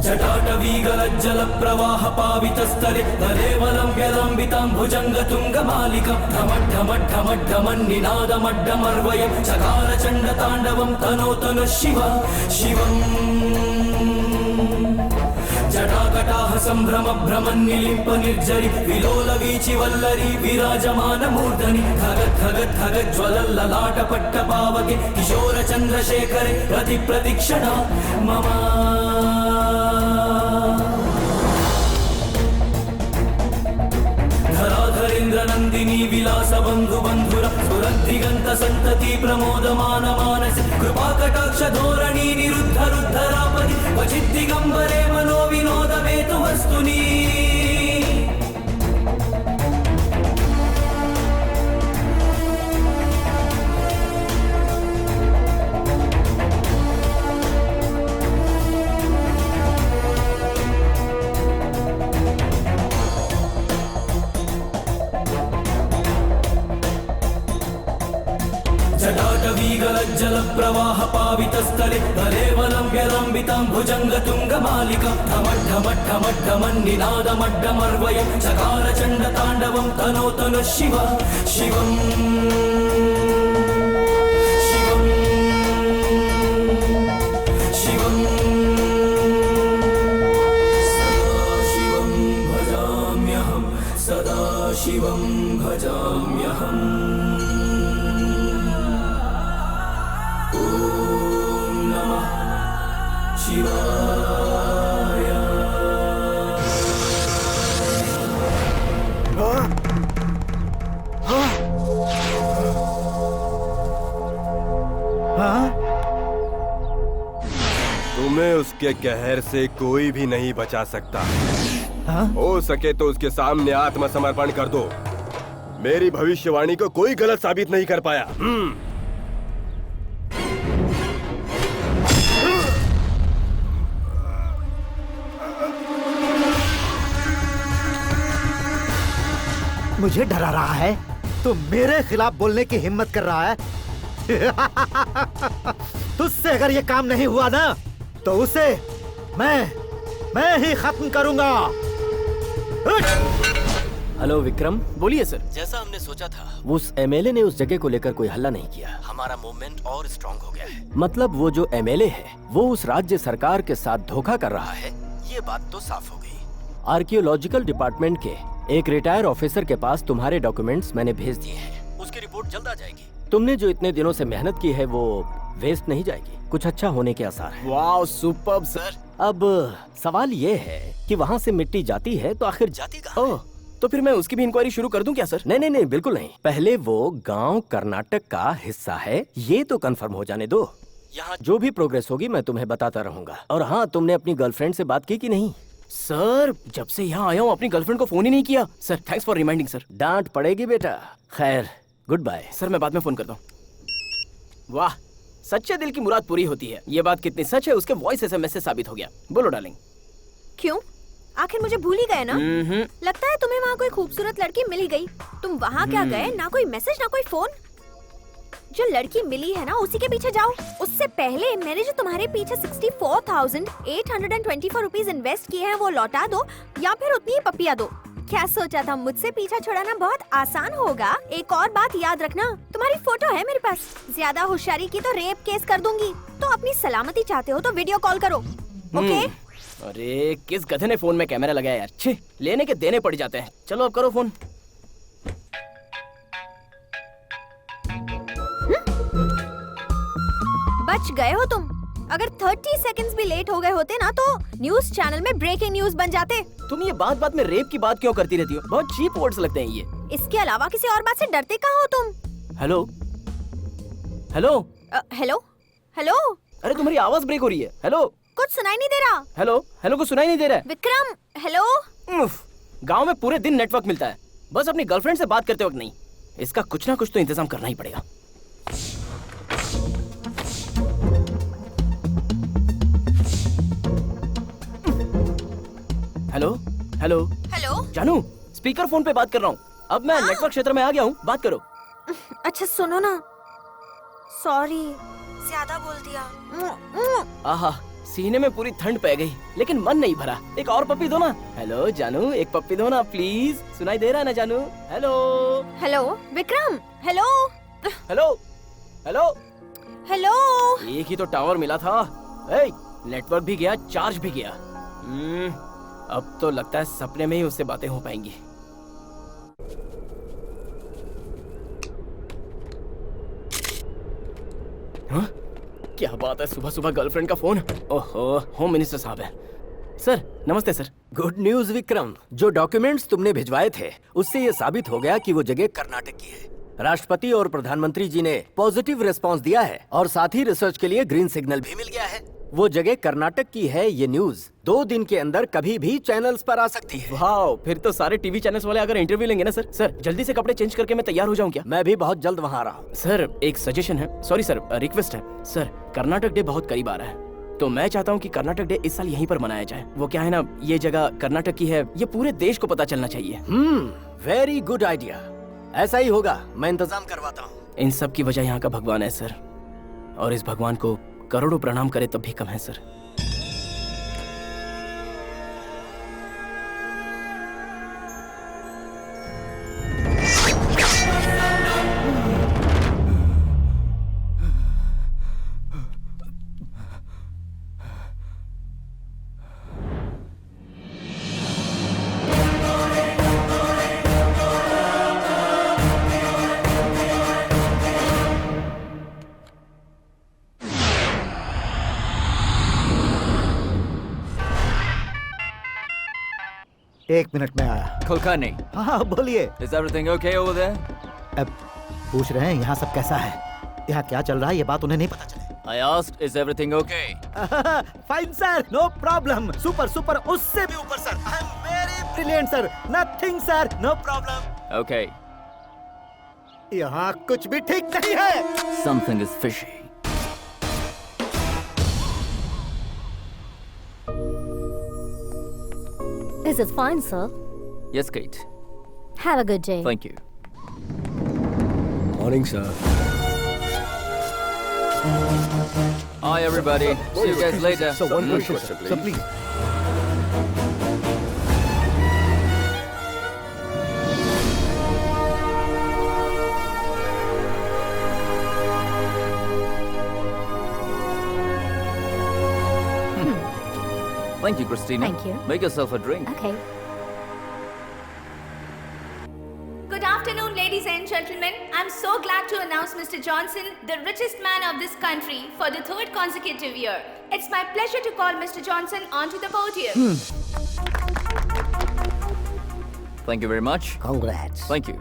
जटाटवीगलज्जल प्रवाह पावितस्तरे तदेवलम्ब्यलम्बितं भुजङ्गतुङ्गमालिकं ढमढ्ढमढ्ढमढ्ढमन्निनादमड्डमर्वयं चकार चण्डताण्डवं तनोतनु शिवम् जटाकटाह सम्भ्रम भ्रमन्निलिम्प निर्जरि विलोल वीचि वल्लरी विराजमान मूर्धनि धगज्ज्वलल्ललाट पट्टपावके किशोर चन्द्रशेखरे प्रतिक्षणा मम धराधरेन्द्रनन्दिनी विलास बन्धु बन्धुर सुरद्दिगन्त सन्तति प्रमोदमान मानसि कृपाकटाक्ष धोरणी निरुद्ध रुद्धरापदि क्वचिद्दिगम्बरे मनो विनोदमेतु वस्तुनि जटाटवीगलज्जल प्रवाह पावितस्थले तदेवलम्ब्यलम्बितं भुजङ्गतुङ्गमालिकं ढमढ्ढमढ्ढमढ्ढमन्निनादमड्डमर्वयं चकार चण्डताण्डवं तनोतनु शिवम् शिवम् शिवम् शिवं भजाम्यहम् ॐ नमः शिवाय। तुम्हें उसके कहर से कोई भी नहीं बचा सकता। हो सके तो उसके सामने आत्मसमर्पण कर दो। मेरी भविष्यवाणी को कोई गलत साबित नहीं कर पाया। मुझे डरा रहा है? तू मेरे खिलाफ बोलने की हिम्मत कर रहा है? तुझसे अगर ये काम नहीं हुआ ना तो उसे मैं ही खत्म करूंगा। हेलो विक्रम। बोलिए सर। जैसा हमने सोचा था, उस एमएलए ने उस जगह को लेकर कोई हल्ला नहीं किया। हमारा मूवमेंट और स्ट्रांग हो गया है। मतलब वो जो एमएलए है वो उस राज्य सरकार के साथ धोखा कर रहा है, ये बात तो साफ हो गई। आर्कियोलॉजिकल डिपार्टमेंट के एक रिटायर ऑफिसर के पास तुम्हारे डॉक्यूमेंट्स मैंने भेज दिए हैं। उसकी रिपोर्ट जल्द आ जाएगी। तुमने जो इतने दिनों से मेहनत की है वो वेस्ट नहीं जाएगी। कुछ अच्छा होने के आसार हैं। वाह सुपर्ब सर। अब सवाल ये है कि वहाँ से मिट्टी जाती है तो आखिर जाती कहाँ है? तो फिर मैं उसकी भी इंक्वायरी शुरू कर दूं क्या सर? नहीं नहीं नहीं, बिल्कुल नहीं। पहले वो गांव कर्नाटक का हिस्सा है ये तो कंफर्म हो जाने दो। यहाँ जो भी प्रोग्रेस होगी मैं तुम्हें बताता रहूंगा। और हाँ, तुमने अपनी गर्लफ्रेंड से बात की कि नहीं? सर जब से यहाँ आया हूँ अपनी गर्लफ्रेंड को फोन ही नहीं किया। Sir thanks for reminding sir. डांट पड़ेगी बेटा। खैर गुड बाय। सर मैं बाद में फोन करता हूँ। वाह, सच्चे दिल की मुराद पूरी होती है। ये बात कितनी सच है उसके वॉइस एसएमएस से साबित हो गया। बोलो डार्लिंग। क्यों? आखिर मुझे भूल ही गए ना? लगता है तुम्हें वहाँ कोई खूबसूरत लड़की मिल ही गई। तुम वहाँ क्या गए? ना कोई मैसेज ना कोई फोन। जो लड़की मिली है ना उसी के पीछे जाओ। उससे पहले मैंने जो तुम्हारे पीछे 64,824 रुपीज इन्वेस्ट किए हैं वो लौटा दो या फिर उतनी ही पपिया दो। क्या सोचा था मुझसे पीछा छुड़ाना बहुत आसान होगा? एक और बात याद रखना, तुम्हारी फोटो है मेरे पास। ज्यादा होशियारी की तो रेप केस कर दूंगी। तो अपनी सलामती चाहते हो तो वीडियो कॉल करो, ओके? अरे किस गधे ने फोन में कैमरा लगाया यार। छे, लेने के देने पड़ जाते हैं। चलो अब करो फोन। बच गए हो तुम। अगर 30 सेकंड्स भी लेट हो गए होते ना तो न्यूज चैनल में ब्रेकिंग न्यूज बन जाते। तुम ये बात बात में रेप की बात क्यों करती रहती हो? बहुत चीप वर्ड्स लगते हैं ये। इसके अलावा किसी और बात से डरते कहाँ हो तुम? Hello hello hello hello. अरे तुम्हारी आवाज ब्रेक हो रही है। हेलो कुछ सुनाई नहीं दे रहा। हेलो हेलो कुछ सुनाई नहीं दे रहा है। विक्रम हेलो। गांव में पूरे दिन नेटवर्क मिलता है, बस अपनी गर्लफ्रेंड से बात करते वक्त नहीं। इसका कुछ ना कुछ तो इंतजाम करना ही पड़ेगा। Hello hello hello. जानू स्पीकर फोन पे बात कर रहा हूँ। अब मैं नेटवर्क क्षेत्र में आ गया हूँ, बात करो। अच्छा सुनो ना, सॉरी ज्यादा बोल दिया। आहा, सीने में पूरी ठंड पै गई लेकिन मन नहीं भरा। एक और पप्पी दो ना। हेलो जानू एक पप्पी दो ना प्लीज। सुनाई दे रहा है ना जानू? Hello hello Vikram hello hello hello hello. एक ही तो टावर मिला था। नेटवर्क भी गया, चार्ज भी गया। अब तो लगता है सपने में ही उससे बातें हो पाएंगी। हाँ? क्या बात है, सुबह सुबह गर्लफ्रेंड का फोन। ओहो, होम मिनिस्टर साहब है। सर नमस्ते सर। गुड न्यूज विक्रम, जो डॉक्यूमेंट्स तुमने भिजवाए थे उससे ये साबित हो गया कि वो जगह कर्नाटक की है। राष्ट्रपति और प्रधानमंत्री जी ने पॉजिटिव रिस्पांस दिया है और साथ ही रिसर्च के लिए ग्रीन सिग्नल भी मिल गया है। वो जगह कर्नाटक की है। ये न्यूज 2 दिन के अंदर कभी भी चैनल्स पर आ सकती है। वाह, फिर तो सारे टीवी चैनल्स वाले अगर इंटरव्यू लेंगे ना सर। सर जल्दी से कपड़े चेंज करके मैं तैयार हो जाऊं क्या? मैं भी बहुत जल्द वहाँ आ रहा हूँ। सर एक सजेशन है, सॉरी सर रिक्वेस्ट है। सर कर्नाटक डे बहुत करीब आ रहा है तो मैं चाहता हूँ कि कर्नाटक डे इस साल यहीं पर मनाया जाए। वो क्या है ना, ये जगह कर्नाटक की है, ये पूरे देश को पता चलना चाहिए। Very good idea. ऐसा ही होगा, मैं इंतजाम करवाता हूँ। इन सब की वजह यहाँ का भगवान है सर, और इस भगवान को करोड़ों प्रणाम करे तब भी कम है सर। 1 मिनट में आया। Kulkarni, हाँ बोलिए। is everything okay over there? अब पूछ रहे हैं यहाँ सब कैसा है, यहाँ क्या चल रहा है, ये बात उन्हें नहीं पता चले। I asked, is everything okay? Fine sir, no problem, super super, उससे भी ऊपर sir. I am very brilliant sir, nothing sir, no problem. Okay, यहाँ कुछ भी ठीक नहीं है। something is fishy. This is fine, sir. Yes, Kate. Have a good day. Thank you. Morning sir. Hi, everybody. See you guys later. So one question, please. So please. Thank you, Christina. Thank you. Make yourself a drink. Okay. Good afternoon, ladies and gentlemen. I'm so glad to announce Mr. Johnson, the richest man of this country, for the third consecutive year. It's my pleasure to call Mr. Johnson onto the podium. Thank you very much. Congrats. Thank you.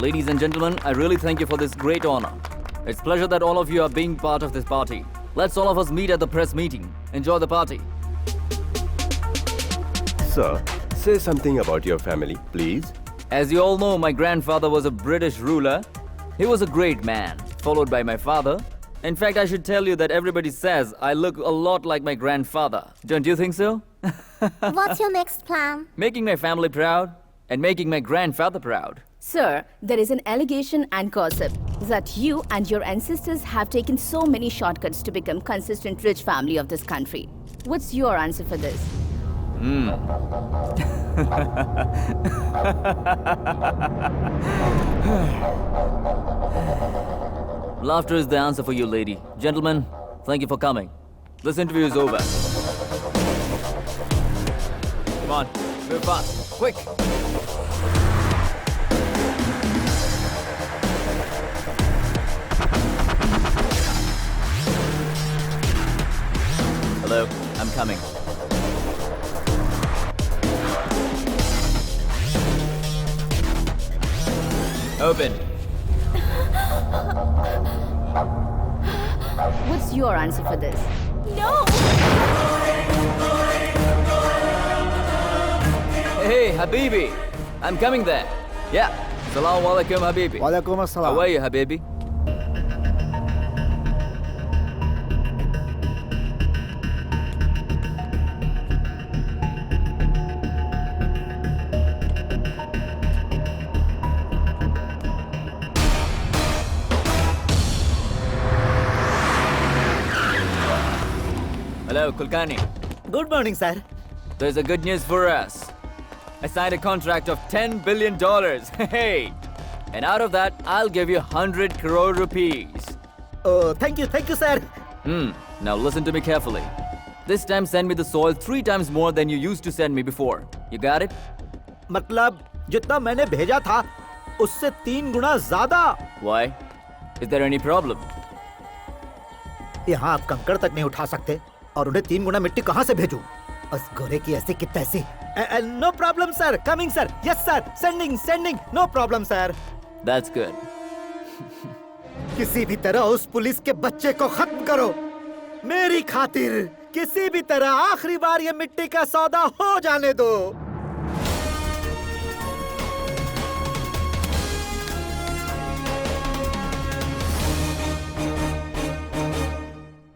Ladies and gentlemen, I really thank you for this great honor. It's a pleasure that all of you are being part of this party. Let's all of us meet at the press meeting. Enjoy the party. Sir, say something about your family, please. As you all know, my grandfather was a British ruler. He was a great man, followed by my father. In fact, I should tell you that everybody says I look a lot like my grandfather. Don't you think so? What's your next plan? Making my family proud and making my grandfather proud. Sir, there is an allegation and gossip that you and your ancestors have taken so many shortcuts to become consistent rich family of this country. What's your answer for this? Laughter is the answer for you, lady. Gentlemen, thank you for coming. This interview is over. Come on, move fast, quick. Hello, I'm coming. Open. What's your answer for this? No! Hey, Habibi. I'm coming there. Yeah. Assalamu alaikum, Habibi. वालेकुम अस्सलाम। How are you, Habibi? Hello, Kulkarni. Good morning sir. There's a good news for us. I signed a contract of $10 billion. Hey! And out of that, I'll give you 100 crore rupees. Oh thank you sir. Now listen to me carefully. This time send me the soil 3 times more than you used to send me before. You got it? मतलब जितना मैंने भेजा था उससे 3 गुना ज्यादा। Why? Is there any problem? यहाँ आप कंकड़ तक नहीं उठा सकते और उन्हें 3 गुना मिट्टी कहाँ से भेजूं? बस गोरे की ऐसी की तैसी। No problem sir, coming sir, yes sir, sending, no problem sir. That's good. किसी भी तरह उस पुलिस के बच्चे को खत्म करो, मेरी खातिर किसी भी तरह आखिरी बार ये मिट्टी का सौदा हो जाने दो।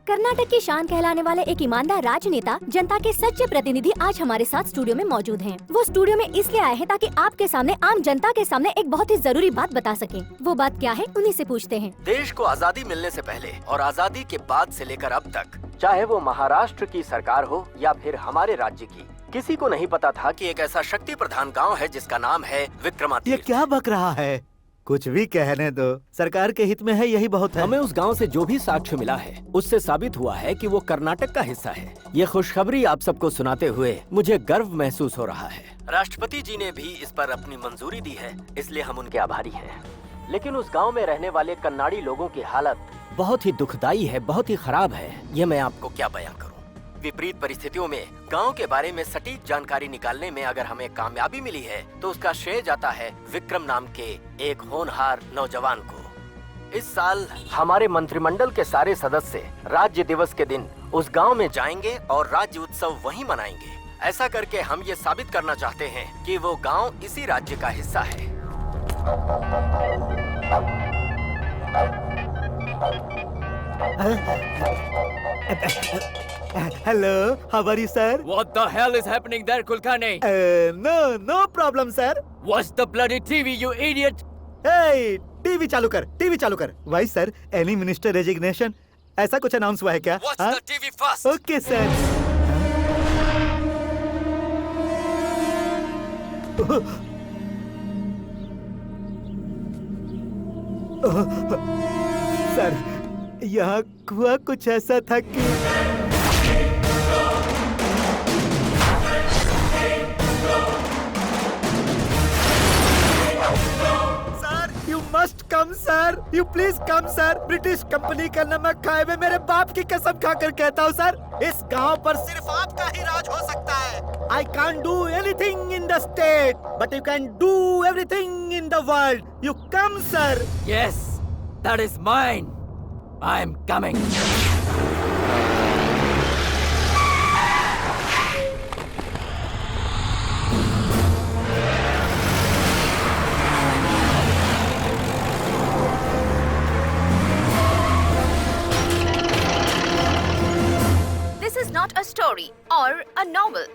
कर्नाटक की शान कहलाने वाले एक ईमानदार राजनेता, जनता के सच्चे प्रतिनिधि आज हमारे साथ स्टूडियो में मौजूद हैं। वो स्टूडियो में इसलिए आए हैं ताकि आपके सामने, आम जनता के सामने एक बहुत ही जरूरी बात बता सकें। वो बात क्या है, उन्हीं से पूछते हैं। देश को आजादी मिलने से पहले और आजादी के बाद से लेकर अब तक, चाहे वो महाराष्ट्र की सरकार हो या फिर हमारे राज्य की, किसी को नहीं पता था कि एक ऐसा शक्ति प्रधान गाँव है जिसका नाम है विक्रमादित्य। ये क्या बक रहा है? कुछ भी कहने दो, सरकार के हित में है, यही बहुत है। हमें उस गांव से जो भी साक्ष्य मिला है उससे साबित हुआ है कि वो कर्नाटक का हिस्सा है। ये खुशखबरी आप सबको सुनाते हुए मुझे गर्व महसूस हो रहा है। राष्ट्रपति जी ने भी इस पर अपनी मंजूरी दी है, इसलिए हम उनके आभारी हैं। लेकिन उस गांव में रहने वाले कन्नाड़ी लोगों की हालत बहुत ही दुखदायी है, बहुत ही खराब है। ये मैं आपको क्या बयां करूं। विपरीत परिस्थितियों में गांव के बारे में सटीक जानकारी निकालने में अगर हमें कामयाबी मिली है तो उसका श्रेय जाता है विक्रम नाम के एक होनहार नौजवान को। इस साल हमारे मंत्रिमंडल के सारे सदस्य राज्य दिवस के दिन उस गांव में जाएंगे और राज्य उत्सव वहीं मनाएंगे। ऐसा करके हम ये साबित करना चाहते हैं कि वो गांव इसी राज्य का हिस्सा है। Hello, how are you, sir? What the hell is happening there, Kulkarni? No problem, sir. What's the bloody TV, you idiot? Hey, TV चालू कर। Why, sir? Any minister resignation? ऐसा कुछ अनाउंस हुआ है क्या? Watch the TV first. Okay, sir. Sir, यहाँ हुआ कुछ ऐसा था कि You must come, sir. You please come, sir. British company का नमक खाए हुए मेरे बाप की कसम खाकर कहता हूँ सर, इस गांव पर सिर्फ आपका ही राज हो सकता है। I can't do anything in the state, but you can do everything in the world. You come, sir. Yes, that is mine. I'm coming. This is not a story or a novel,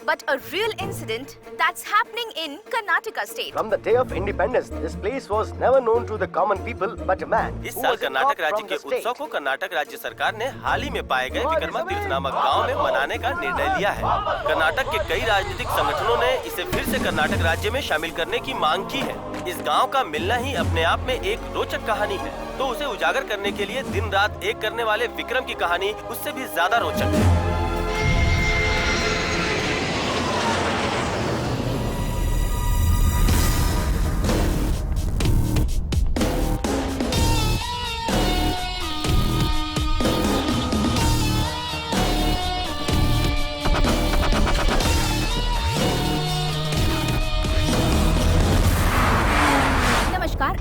but a real incident that's happening in Karnataka state. From the day of independence, this place was never known to the common people, but a man. इस साल कर्नाटक राज्य के उत्सव को कर्नाटक राज्य सरकार ने हाल ही में पाए गए विक्रमातीर्थ नामक गांव में मनाने का निर्णय लिया है। कर्नाटक के कई राजनीतिक संगठनों ने इसे फिर से कर्नाटक राज्य में शामिल करने की मांग की है। इस गांव का मिलना ही अपने आप में एक रोचक कहानी है, तो उसे उजागर करने के लिए दिन रात एक करने वाले विक्रम की कहानी उससे भी ज्यादा रोचक है।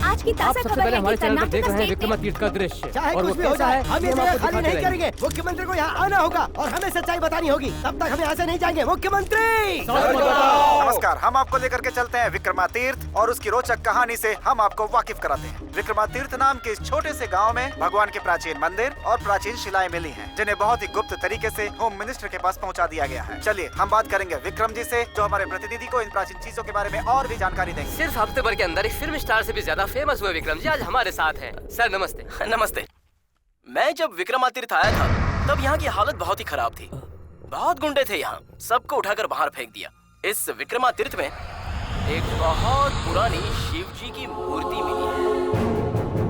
आज की आप ताजा सबसे खबर पहले है हमारे कि चैनल पर देख कर्नाटक रहे हैं स्टेट विक्रमातीर्थ का दृश्य। चाहे और कुछ वो भी हो कैसा जाए, है, हम ये इसे आपको खाली दिखाते नहीं रहेंगे। करेंगे। मुख्यमंत्री को यहाँ आना होगा और हमें सच्चाई बतानी होगी, तब तक हम यहाँ से नहीं जाएंगे। मुख्यमंत्री नमस्कार, हम आपको लेकर के चलते हैं विक्रमातीर्थ और उसकी रोचक कहानी से हम आपको वाकिफ कराते हैं। विक्रमातीर्थ नाम के इस छोटे से गांव में भगवान के प्राचीन मंदिर और प्राचीन शिलाएं मिली हैं, जिन्हें बहुत ही गुप्त तरीके से होम मिनिस्टर के पास पहुंचा दिया गया है। चलिए हम बात करेंगे विक्रम जी से, जो हमारे प्रतिनिधि को इन प्राचीन चीजों के बारे में और भी जानकारी देंगे। सिर्फ हफ्ते भर के अंदर एक फिल्म स्टार से भी ज्यादा फेमस हुए विक्रम जी आज हमारे साथ हैं। सर नमस्ते। नमस्ते। मैं जब विक्रमातीर्थ आया था तब यहाँ की हालत बहुत ही खराब थी। बहुत गुंडे थे यहाँ, सबको उठाकर बाहर फेंक दिया। इस विक्रमातीर्थ में एक बहुत पुरानी शिव जी की मूर्ति मिली है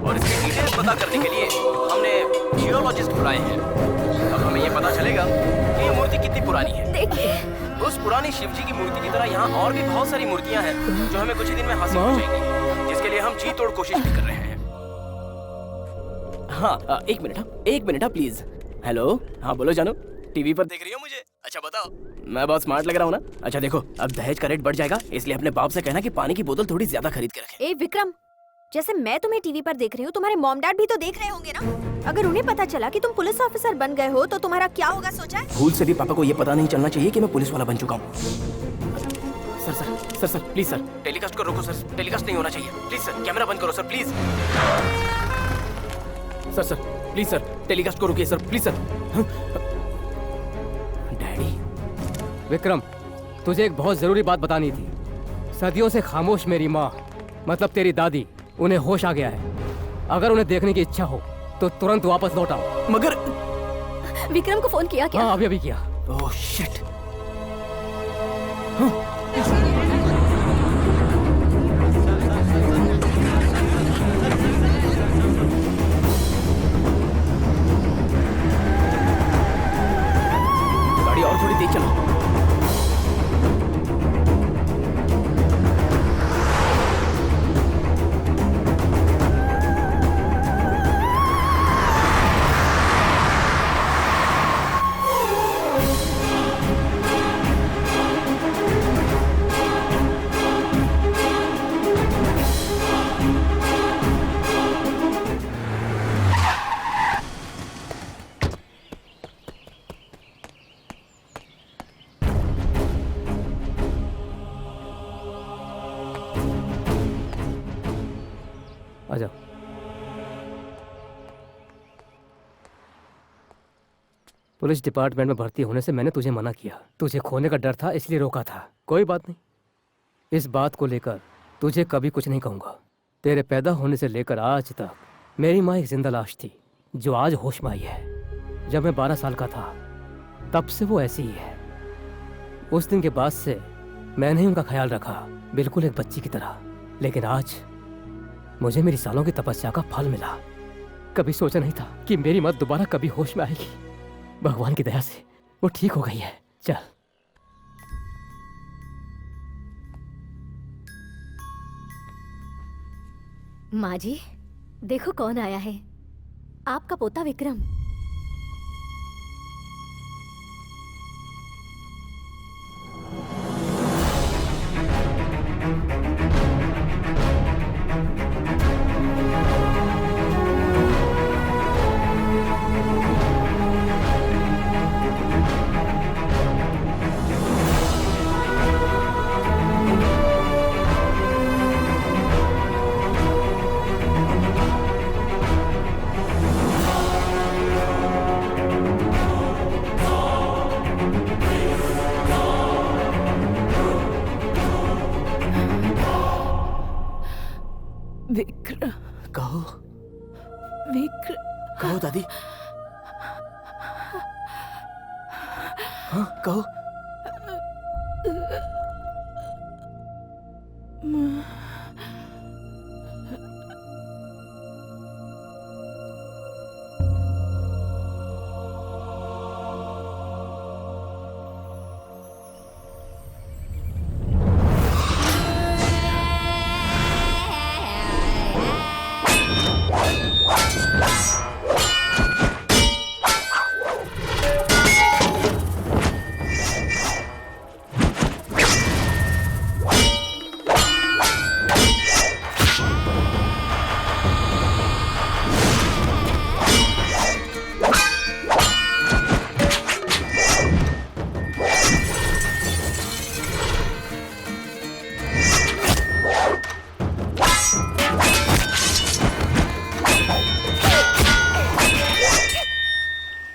और इसकी डिटेल्स पता करने के लिए हमने जियोलॉजिस्ट बुलाए हैं। अब हमें ये पता चलेगा कि ये मूर्ति कितनी पुरानी है। देखिए, उस पुरानी शिव जी की मूर्ति की तरह यहाँ और भी बहुत सारी मूर्तियाँ हैं जो हमें कुछ ही दिन में हासिल हो जाएंगी, जिसके लिए हम जी तोड़ कोशिश भी कर रहे हैं। हाँ, एक मिनट प्लीज। हेलो, हाँ बोलो जानो, टीवी पर देख रही हो मुझे? अच्छा बताओ, मैं बहुत स्मार्ट लग रहा हूँ ना? अच्छा देखो, अब दहेज का रेट बढ़ जाएगा, इसलिए अपने बाप से कहना कि पानी की बोतल थोड़ी ज्यादा खरीद के रखें। ए विक्रम, जैसे मैं तुम्हें टीवी पर देख रही हूँ, तुम्हारे मॉम डैड भी तो देख रहे होंगे ना? अगर उन्हें पता चला कि तुम पुलिस ऑफिसर बन गए हो तो तुम्हारा क्या होगा, सोचा है? भूल से भी पापा को ये पता नहीं चलना चाहिए कि मैं पुलिस वाला बन चुका हूँ। सर प्लीज सर, टेलीकास्ट को रोको सर, टेलीकास्ट नहीं होना चाहिए। प्लीज सर, कैमरा बंद करो sir, please. Sir please sir, telecast को रोकिए sir, please sir. Daddy. Vikram, तुझे एक बहुत जरूरी बात बतानी थी। सदियों से खामोश मेरी माँ, मतलब तेरी दादी, उन्हें होश आ गया है। अगर उन्हें देखने की इच्छा हो तो तुरंत वापस लौट आओ। मगर विक्रम को फोन किया क्या? हाँ, अभी किया। Oh shit. गाड़ी और थोड़ी तेज चलो। आ जाओ। पुलिस डिपार्टमेंट में भर्ती होने से मैंने तुझे मना किया। तुझे खोने का डर था इसलिए रोका था। कोई बात नहीं, इस बात को लेकर तुझे कभी कुछ नहीं कहूँगा। तेरे पैदा होने से लेकर आज तक मेरी माँ एक जिंदा लाश थी जो आज होश में आई है। जब मैं 12 साल का था तब से वो ऐसी ही है। उस दिन के बाद से मैंने ही उनका ख्याल रखा, बिल्कुल एक बच्ची की तरह। लेकिन आज मुझे मेरी सालों की तपस्या का फल मिला। कभी सोचा नहीं था कि मेरी माँ दोबारा कभी होश में आएगी। भगवान की दया से वो ठीक हो गई है। चल। माँ जी, देखो कौन आया है। आपका पोता विक्रम। विक्रम। कहो। विक्रम। कहो दादी। हाँ कहो।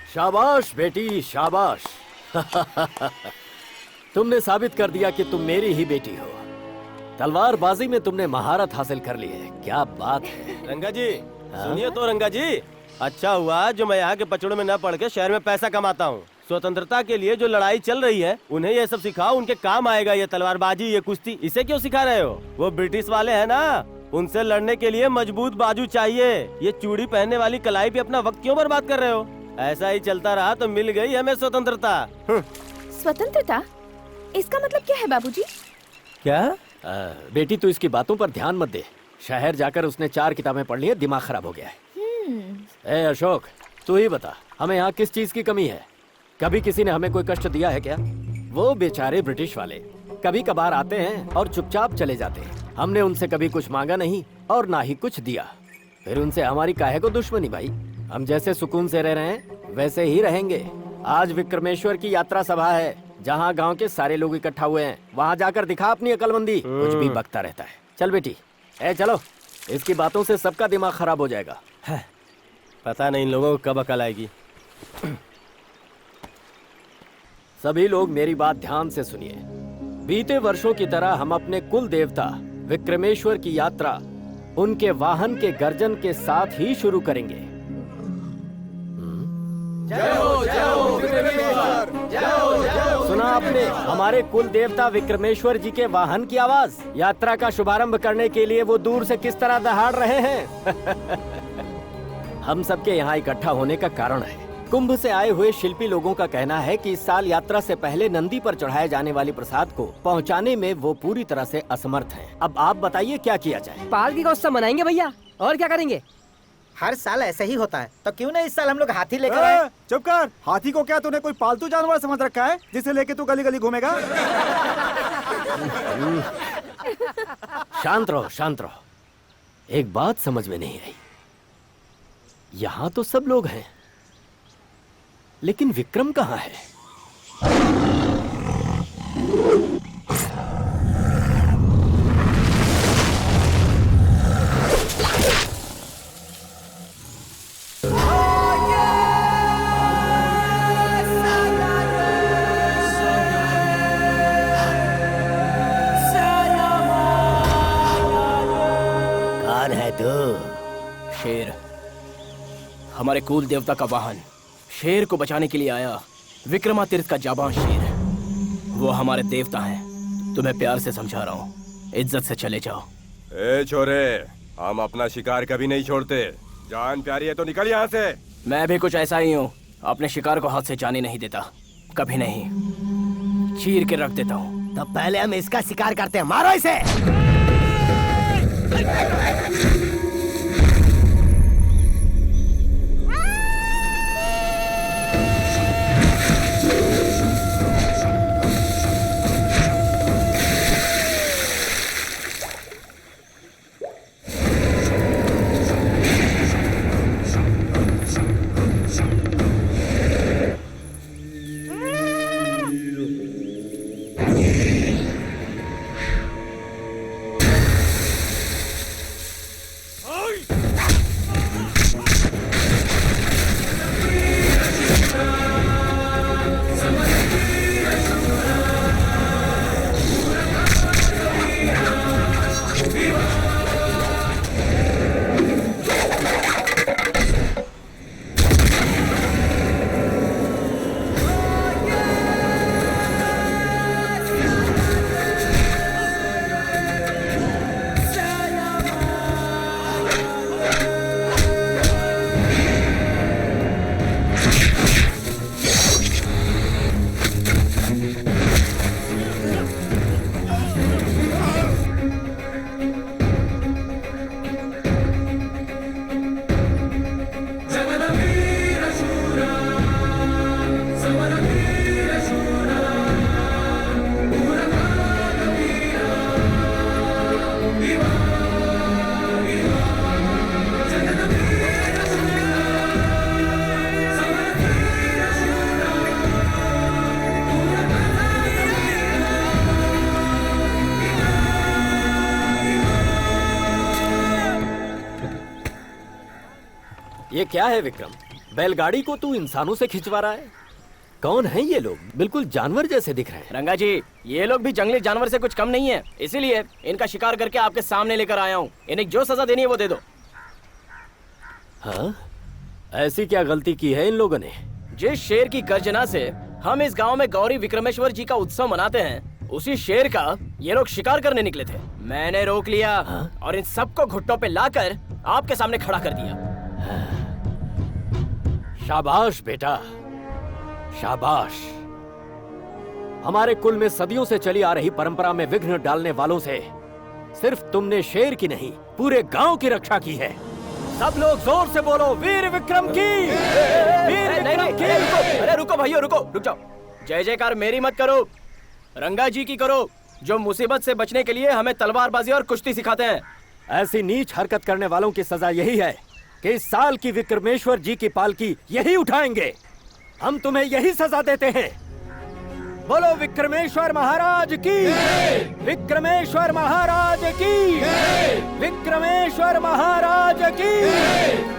शाबाश बेटी, शाबाश। तुमने साबित कर दिया कि तुम मेरी ही बेटी हो। तलवारबाजी में तुमने महारत हासिल कर ली है। क्या बात है। रंगा जी, सुनिए तो रंगा जी, अच्छा हुआ जो मैं यहाँ के पचड़ों में न पड़ के शहर में पैसा कमाता हूँ। स्वतंत्रता के लिए जो लड़ाई चल रही है उन्हें ये सब सिखाओ, उनके काम आएगा। ये तलवारबाजी, ये कुश्ती, इसे क्यों सिखा रहे हो? वो ब्रिटिश वाले हैं ना, उनसे लड़ने के लिए मजबूत बाजू चाहिए। ये चूड़ी पहनने वाली कलाई पे अपना वक्त क्यों बर्बाद कर रहे हो? ऐसा ही चलता रहा तो मिल गई हमें स्वतंत्रता। स्वतंत्रता? इसका मतलब क्या है बाबूजी? क्या? बेटी तू इसकी बातों पर ध्यान मत दे। शहर जाकर उसने 4 किताबें पढ़ ली है, दिमाग खराब हो गया है। ए अशोक, तू ही बता, हमें यहाँ किस चीज की कमी है? कभी किसी ने हमें कोई कष्ट दिया है क्या? वो बेचारे ब्रिटिश वाले कभी कभार आते हैं और चुपचाप चले जाते हैं। हमने उनसे कभी कुछ मांगा नहीं और ना ही कुछ दिया। फिर उनसे हमारी काहे को दुश्मनी भाई? हम जैसे सुकून से रह रहे हैं वैसे ही रहेंगे। आज विक्रमेश्वर की यात्रा सभा है जहाँ गांव के सारे लोग इकट्ठा हुए हैं। वहाँ जाकर दिखा अपनी अकलमंदी। कुछ भी बकता रहता है। चल बेटी, ए चलो, इसकी बातों से सबका दिमाग खराब हो जाएगा। पता नहीं इन लोगों को कब अकल आएगी। सभी लोग मेरी बात ध्यान से सुनिए। बीते वर्षों की तरह हम अपने कुल देवता विक्रमेश्वर की यात्रा उनके वाहन के गर्जन के साथ ही शुरू करेंगे। जय हो, जय हो विक्रमेश्वर, जय हो, जय हो। सुना आपने हमारे कुल देवता विक्रमेश्वर जी के वाहन की आवाज? यात्रा का शुभारंभ करने के लिए वो दूर से किस तरह दहाड़ रहे हैं। हम सबके यहाँ इकट्ठा होने का कारण है, कुंभ से आए हुए शिल्पी लोगों का कहना है कि इस साल यात्रा से पहले नंदी पर चढ़ाए जाने वाली प्रसाद को पहुँचाने में वो पूरी तरह से असमर्थ हैं। अब आप बताइए क्या किया जाए? पालकी का उत्सव मनाएंगे भैया, और क्या करेंगे? हर साल ऐसे ही होता है, तो क्यों नहीं इस साल हम लोग हाथी लेकर आए? चुप कर। हाथी को क्या तूने कोई पालतू जानवर समझ रखा है जिसे लेके तू गली गली घूमेगा? शांत रहो, शांत रहो। एक बात समझ में नहीं आई, यहाँ तो सब लोग हैं लेकिन विक्रम कहाँ है? हमारे कुल देवता का वाहन शेर को बचाने के लिए आया विक्रमादित्य का जाबां शेर। वो हमारे देवता हैं। तुम्हें प्यार से समझा रहा हूँ, इज्जत से चले जाओ। ए छोरे, हम अपना शिकार कभी नहीं छोड़ते। जान प्यारी है तो निकल यहाँ से। मैं भी कुछ ऐसा ही हूँ, अपने शिकार को हाथ से जाने नहीं देता, कभी नहीं। चीर के रख देता हूँ। तो पहले हम इसका शिकार करते हैं, मारो इसे। ये क्या है विक्रम? बैलगाड़ी को तू इंसानों से खिंचवा रहा है? कौन है ये लोग? बिल्कुल जानवर जैसे दिख रहे हैं। रंगा जी, ये लोग भी जंगली जानवर से कुछ कम नहीं है, इसीलिए इनका शिकार करके आपके सामने लेकर आया हूँ। इन्हें जो सजा देनी है वो दे दो। हाँ? ऐसी क्या गलती की है इन लोगों ने? जिस शेर की गर्जना से हम इस गांव में गौरी विक्रमेश्वर जी का उत्सव मनाते हैं, उसी शेर का ये लोग शिकार करने निकले थे। मैंने रोक लिया और इन सबको घुटनों पे लाकर आपके सामने खड़ा कर दिया। शाबाश बेटा, शाबाश। हमारे कुल में सदियों से चली आ रही परंपरा में विघ्न डालने वालों से सिर्फ तुमने शेर की नहीं, पूरे गांव की रक्षा की है। सब लोग जोर से बोलो, वीर विक्रम की, वीर विक्रम की। अरे रुको भाइयों, रुको, रुक जाओ। जय जयकार मेरी मत करो, रंगा जी की करो, जो मुसीबत से बचने के लिए हमें तलवारबाजी और कुश्ती सिखाते हैं। ऐसी नीच हरकत करने वालों की सजा यही है कि इस साल की विक्रमेश्वर जी की पालकी यही उठाएंगे। हम तुम्हें यही सजा देते हैं। बोलो विक्रमेश्वर महाराज की, विक्रमेश्वर महाराज की, विक्रमेश्वर महाराज की।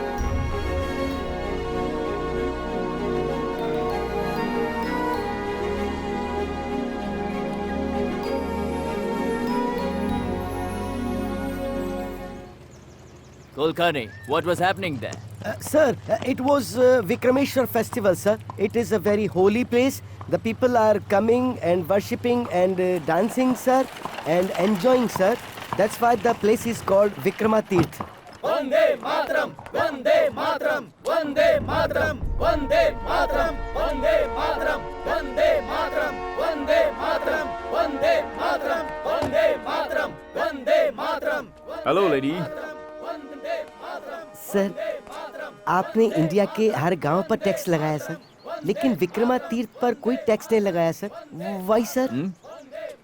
Kulkarni, what was happening there? Sir, it was Vikrameshwar festival, sir. It is a very holy place. The people are coming and worshipping and dancing, sir, and enjoying, sir. That's why the place is called Vikramatirth. Vande Mataram, Vande Mataram, Vande Mataram, Vande Mataram, Vande Mataram, Vande Mataram, Vande Mataram, Vande Mataram, Vande Mataram, Vande Mataram. Hello, lady. Sir, आपने इंडिया के हर गांव पर टैक्स लगाया सर, लेकिन विक्रमातीर्थ पर कोई टैक्स नहीं लगाया sir. Why, sir?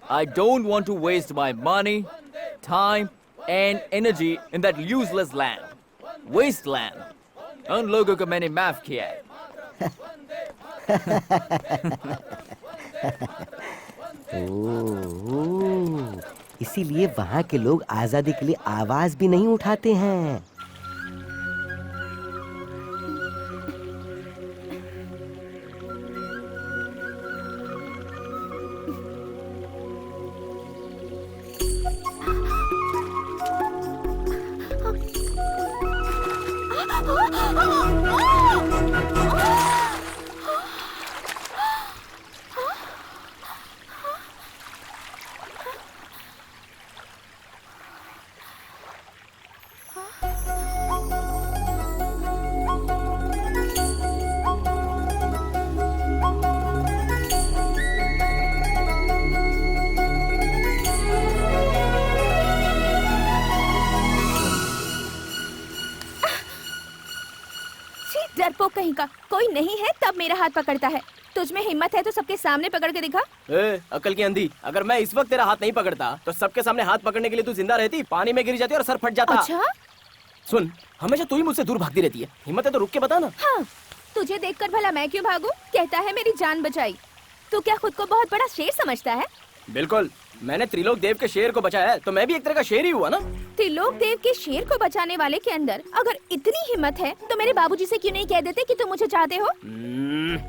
I don't want to waste my money, time and energy in that useless land. Wasteland. उन लोगों को मैंने माफ किया है। ओह, इसीलिए वहाँ के लोग आजादी के लिए आवाज भी नहीं उठाते हैं। Oh! कोई नहीं है तब मेरा हाथ पकड़ता है। तुझ में हिम्मत है तो सबके सामने पकड़ के दिखा। अकल की अंधी, अगर मैं इस वक्त तेरा हाथ नहीं पकड़ता तो सबके सामने हाथ पकड़ने के लिए तू जिंदा रहती, पानी में गिर जाती और सर फट जाता। अच्छा? सुन, हमेशा तू ही मुझसे दूर भागती रहती है, हिम्मत है तो रुक के बता ना। हाँ, तुझे देखकर भला मैं क्यों भागूं? कहता है मेरी जान बचाई। तू क्या खुद को बहुत बड़ा शेर समझता है? बिल्कुल, मैंने त्रिलोक देव के शेर को बचाया है तो मैं भी एक तरह का शेर ही हुआ ना। त्रिलोक देव के शेर को बचाने वाले के अंदर अगर इतनी हिम्मत है तो मेरे बाबूजी से क्यों नहीं कह देते कि तुम मुझे चाहते हो?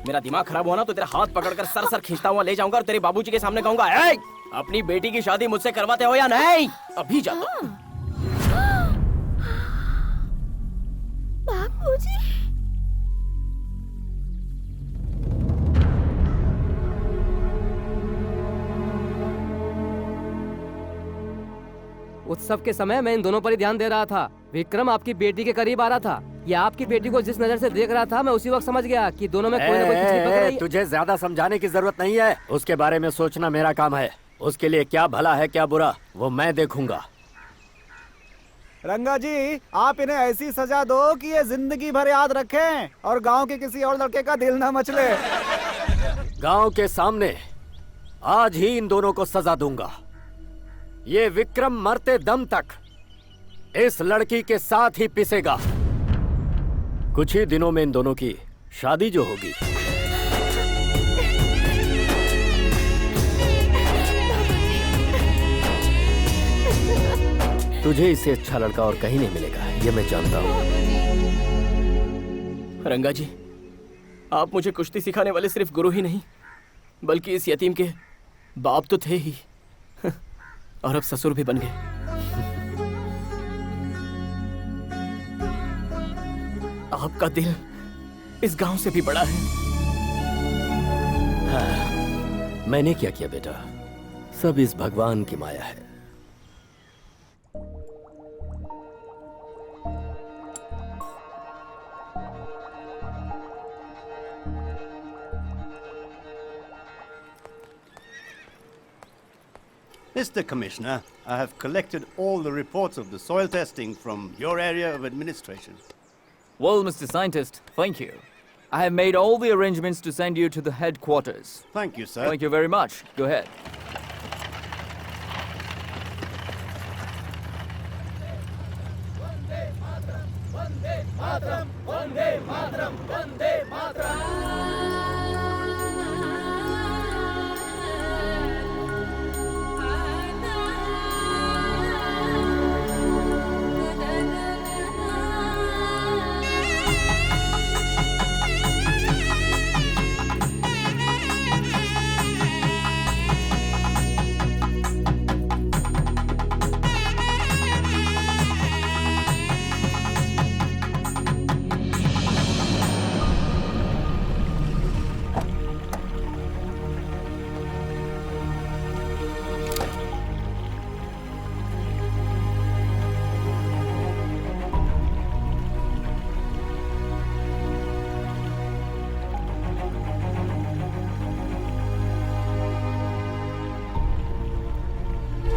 मेरा दिमाग खराब हुआ ना तो तेरा हाथ पकड़कर सर खींचता हुआ ले जाऊंगा और तेरे बाबूजी के सामने कहूंगा, "ए, अपनी बेटी की शादी मुझसे करवाते हो या नहीं? अभी जा।" बाबूजी। उत्सव के समय मैं इन दोनों पर ही ध्यान दे रहा था। विक्रम आपकी बेटी के करीब आ रहा था। ये आपकी बेटी को जिस नजर से देख रहा था मैं उसी वक्त समझ गया कि दोनों में कोई ना कोई खिचड़ी पकड़ रही है। तुझे ज्यादा समझाने की जरूरत नहीं है, उसके बारे में सोचना मेरा काम है। उसके लिए क्या भला है क्या बुरा वो मैं देखूंगा। रंगा जी, आप इन्हें ऐसी सजा दो कि ये जिंदगी भर याद रखें और गांव के किसी और लड़के का दिल ना मचले। गांव के सामने आज ही इन दोनों को सजा दूंगा। ये विक्रम मरते दम तक इस लड़की के साथ ही पिसेगा। कुछ ही दिनों में इन दोनों की शादी जो होगी। तुझे इससे अच्छा लड़का और कहीं नहीं मिलेगा, ये मैं जानता हूँ। रंगा जी, आप मुझे कुश्ती सिखाने वाले सिर्फ गुरु ही नहीं बल्कि इस यतीम के बाप तो थे ही और अब ससुर भी बन गए। आपका दिल इस गांव से भी बड़ा है। हाँ, मैंने क्या किया बेटा, सब इस भगवान की माया है। Mr. Commissioner, I have collected all the reports of the soil testing from your area of administration. Well, Mr. Scientist, thank you. I have made all the arrangements to send you to the headquarters. Thank you, sir. Thank you very much. Go ahead.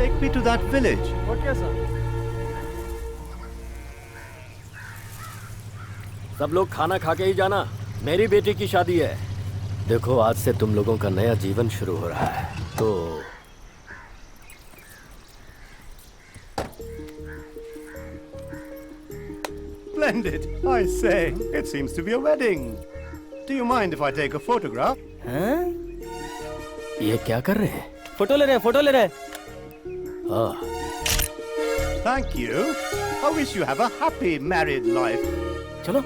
Take me to that village. Okay, sir. सब लोग खाना खा के ही जाना, मेरी बेटी की शादी है। देखो, आज से तुम लोगों का नया जीवन शुरू हो रहा है, तो Splendid. I say, it seems to be a wedding. Do you mind if I take a photograph? हैं? ये क्या कर रहे हैं? फोटो ले रहे हैं, फोटो ले रहे हैं। Thank you. I wish you have a happy married life. चलो।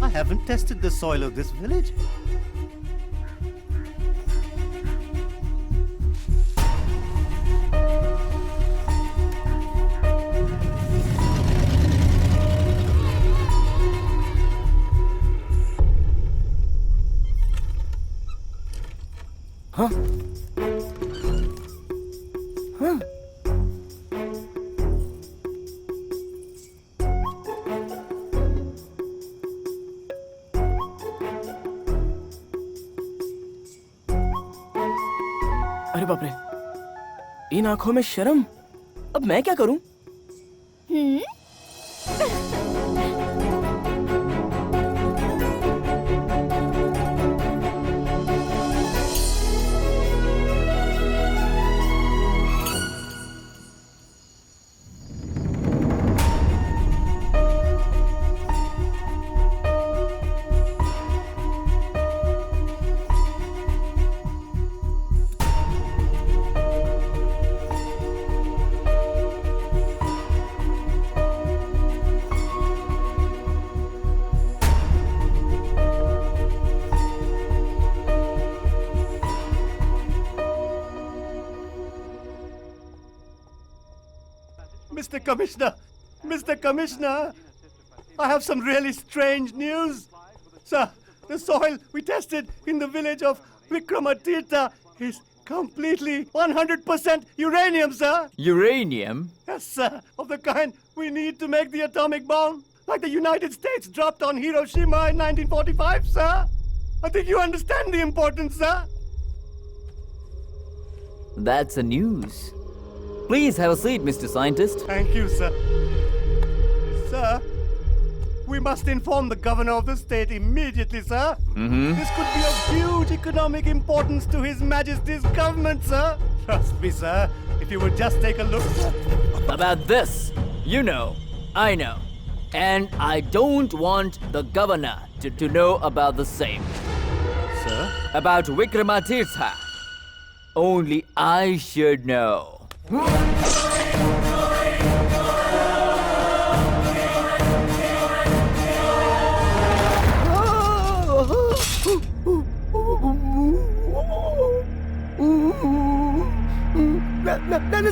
I haven't tested the soil of this village. हाँ? हाँ? अरे बाप रे, इन आंखों में शर्म। अब मैं क्या करूं? Mr. Commissioner, I have some really strange news. Sir, the soil we tested in the village of Vikramatirtha is completely 100% uranium, sir. Uranium? Yes, sir, of the kind we need to make the atomic bomb, like the United States dropped on Hiroshima in 1945, sir. I think you understand the importance, sir. That's the news. Please have a seat, Mr. Scientist. Thank you, sir. Sir, we must inform the governor of the state immediately, sir. This could be of huge economic importance to His Majesty's government, sir. Trust me, sir. If you would just take a look, sir. About this, you know, I know. And I don't want the governor to know about the same. Sir? About Vikramatirtha. Only I should know. No,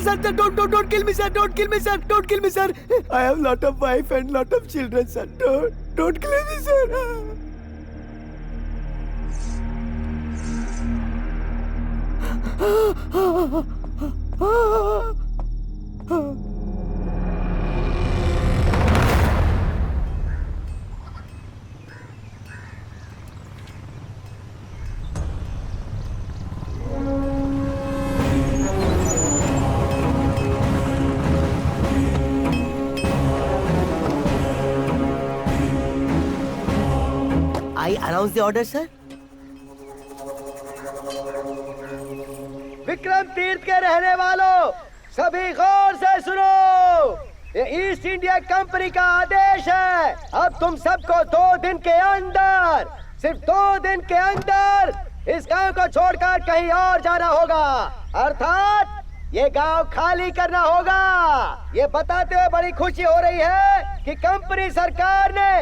sir, don't kill me, sir. Don't kill me, sir. Don't kill me, sir. I have lot of wife and lot of children, sir. Don't kill me, sir. I announce the order, sir. Vikram तीर्थ के रहने वालों, सभी गौर से सुनो। ये ईस्ट इंडिया कंपनी का आदेश है। अब तुम सबको 2 दिन के अंदर, सिर्फ 2 दिन के अंदर इस गांव को छोड़कर कहीं और जाना होगा। अर्थात ये गांव खाली करना होगा। ये बताते हुए बड़ी खुशी हो रही है कि कंपनी सरकार ने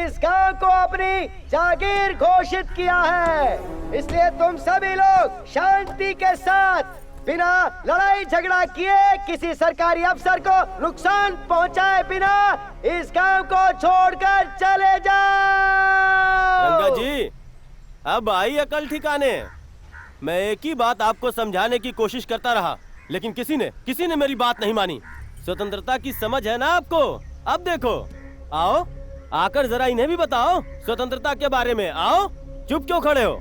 इस गांव को अपनी जागीर घोषित किया है। इसलिए तुम सभी लोग शांति के साथ, बिना लड़ाई झगड़ा किए, किसी सरकारी अफसर को नुकसान पहुंचाए बिना इस गांव को छोड़कर चले जाओ। रंगा जी, अब आई अकल ठिकाने। मैं एक ही बात आपको समझाने की कोशिश करता रहा, लेकिन किसी ने मेरी बात नहीं मानी। स्वतंत्रता की समझ है ना आपको? अब देखो, आओ आकर जरा इन्हें भी बताओ स्वतंत्रता के बारे में। आओ, चुप क्यों खड़े हो?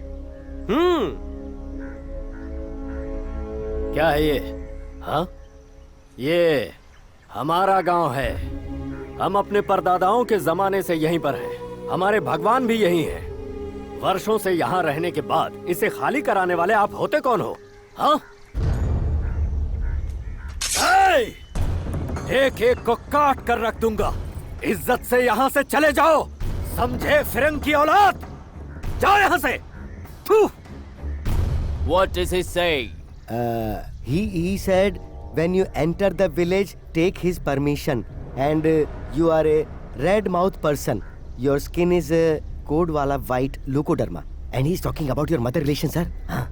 क्या है ये? हाँ, ये हमारा गांव है। हम अपने परदादाओं के जमाने से यहीं पर हैं। हमारे भगवान भी यहीं हैं। वर्षों से यहाँ रहने के बाद इसे खाली कराने वाले आप होते कौन हो? हाँ, एक एक को काट कर रख दूंगा। इज्जत से यहाँ से चले जाओ, समझे फिरंग की औलाद? जाओ यहाँ से। What does he say? He said when you enter the village, take his permission, and you are a red mouth person. Your skin is code wala white leukoderma, and he's talking about your mother relation, sir. Huh?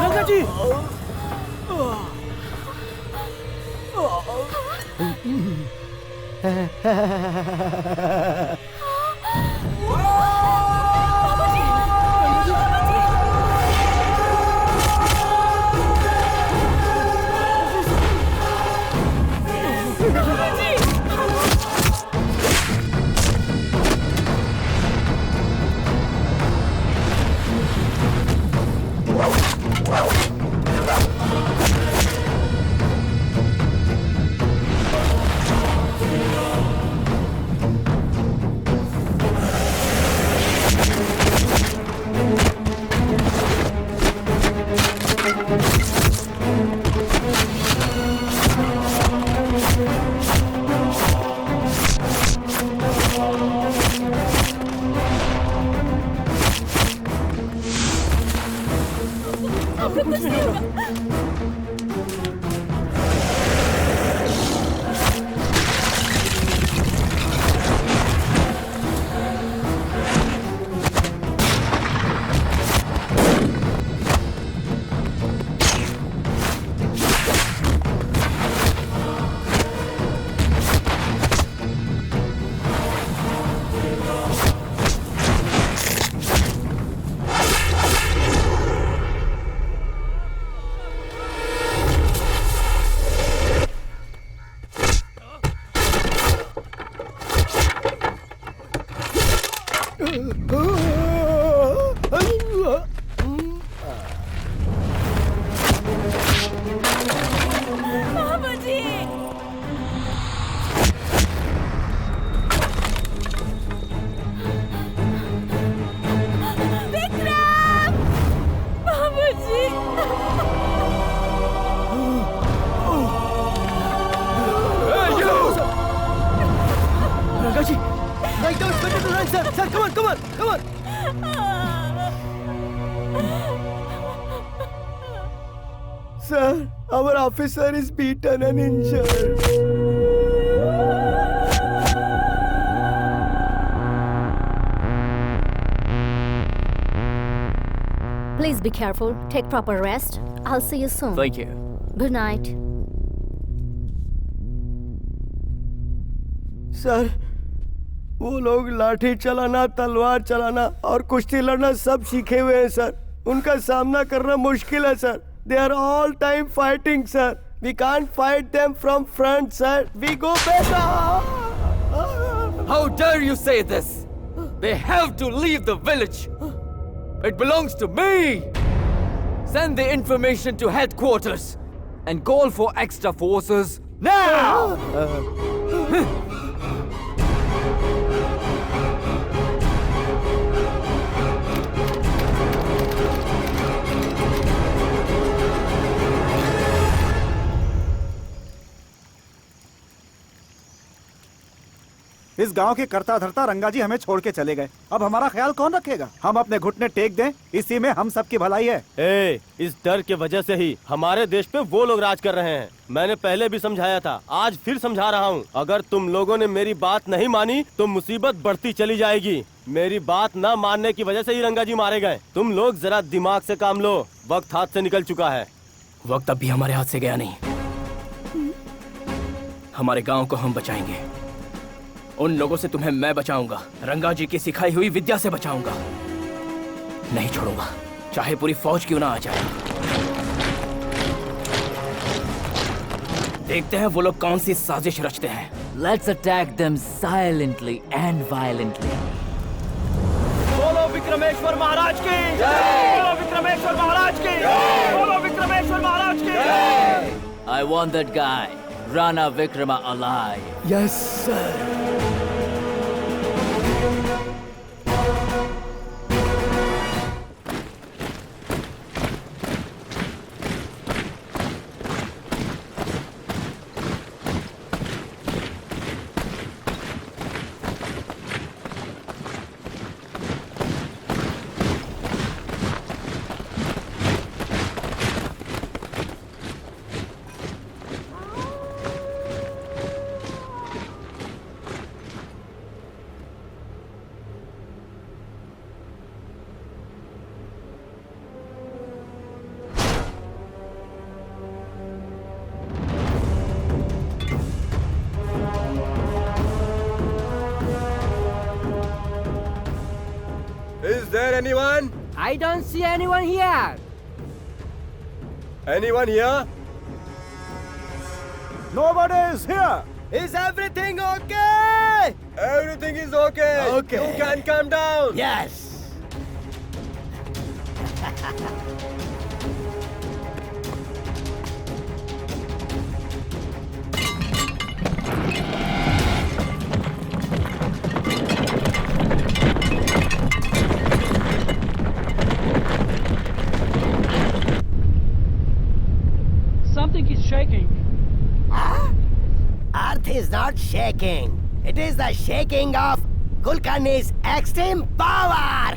रंगा जी, बाबूजी! विक्रम! बाबूजी! Ragaji! Right now, it's better to run, sir! Sir, come on, come on, come on! Sir, our officer is beaten and injured. Please be careful. Take proper rest. I'll see you soon. Thank you. Good night. Sir, वो लोग लाठी चलाना, तलवार चलाना और कुश्ती लड़ना सब सीखे हुए हैं सर। उनका सामना करना मुश्किल है sir. They are all time fighting sir. We can't fight them from front sir. We go back. How dare you say this? They have to leave the village. It belongs to me. Send the information to headquarters and call for extra forces now. इस गांव के करता धरता रंगाजी हमें छोड़ के चले गए। अब हमारा ख्याल कौन रखेगा? हम अपने घुटने टेक दें, इसी में हम सबकी भलाई है। इस डर के वजह से ही हमारे देश पे वो लोग राज कर रहे हैं। मैंने पहले भी समझाया था, आज फिर समझा रहा हूँ। अगर तुम लोगों ने मेरी बात नहीं मानी तो मुसीबत बढ़ती चली जाएगी। मेरी बात न मानने की वजह से ही रंगाजी मारे गए। तुम लोग जरा दिमाग से काम लो, वक्त हाथ से निकल चुका है। वक्त अब भी हमारे हाथ से गया नहीं। हमारे गांव को हम बचाएंगे। उन लोगों से तुम्हें मैं बचाऊंगा। रंगाजी की सिखाई हुई विद्या से बचाऊंगा। नहीं छोड़ूंगा, चाहे पूरी फौज क्यों ना आ जाए। देखते हैं वो लोग कौन सी साजिश रचते हैं। Let's attack them silently and violently. बोलो विक्रमेश्वर महाराज की जय! बोलो विक्रमेश्वर महाराज की जय! बोलो विक्रमेश्वर महाराज की जय! I want that guy, Rana Vikrama, alive. Yes, sir. Is there anyone? I don't see anyone here. Anyone here? Nobody is here. Is everything okay? Everything is okay. Okay. You can calm down. Yes. Something is shaking. Earth is not shaking. It is the shaking of Kulkarni's extreme power.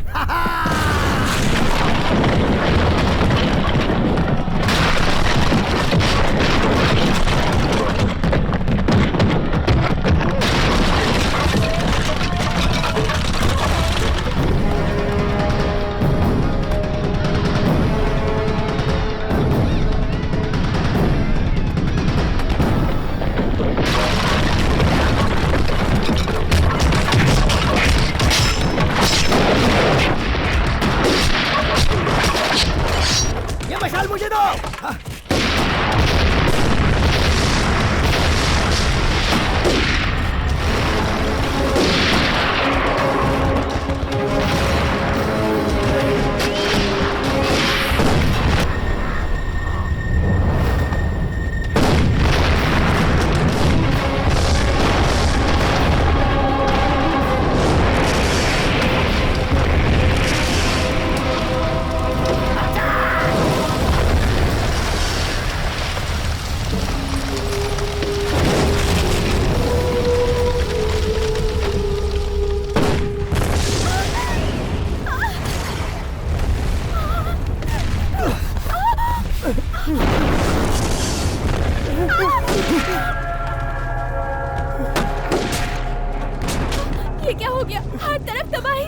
हो गया, हर तरफ तबाही।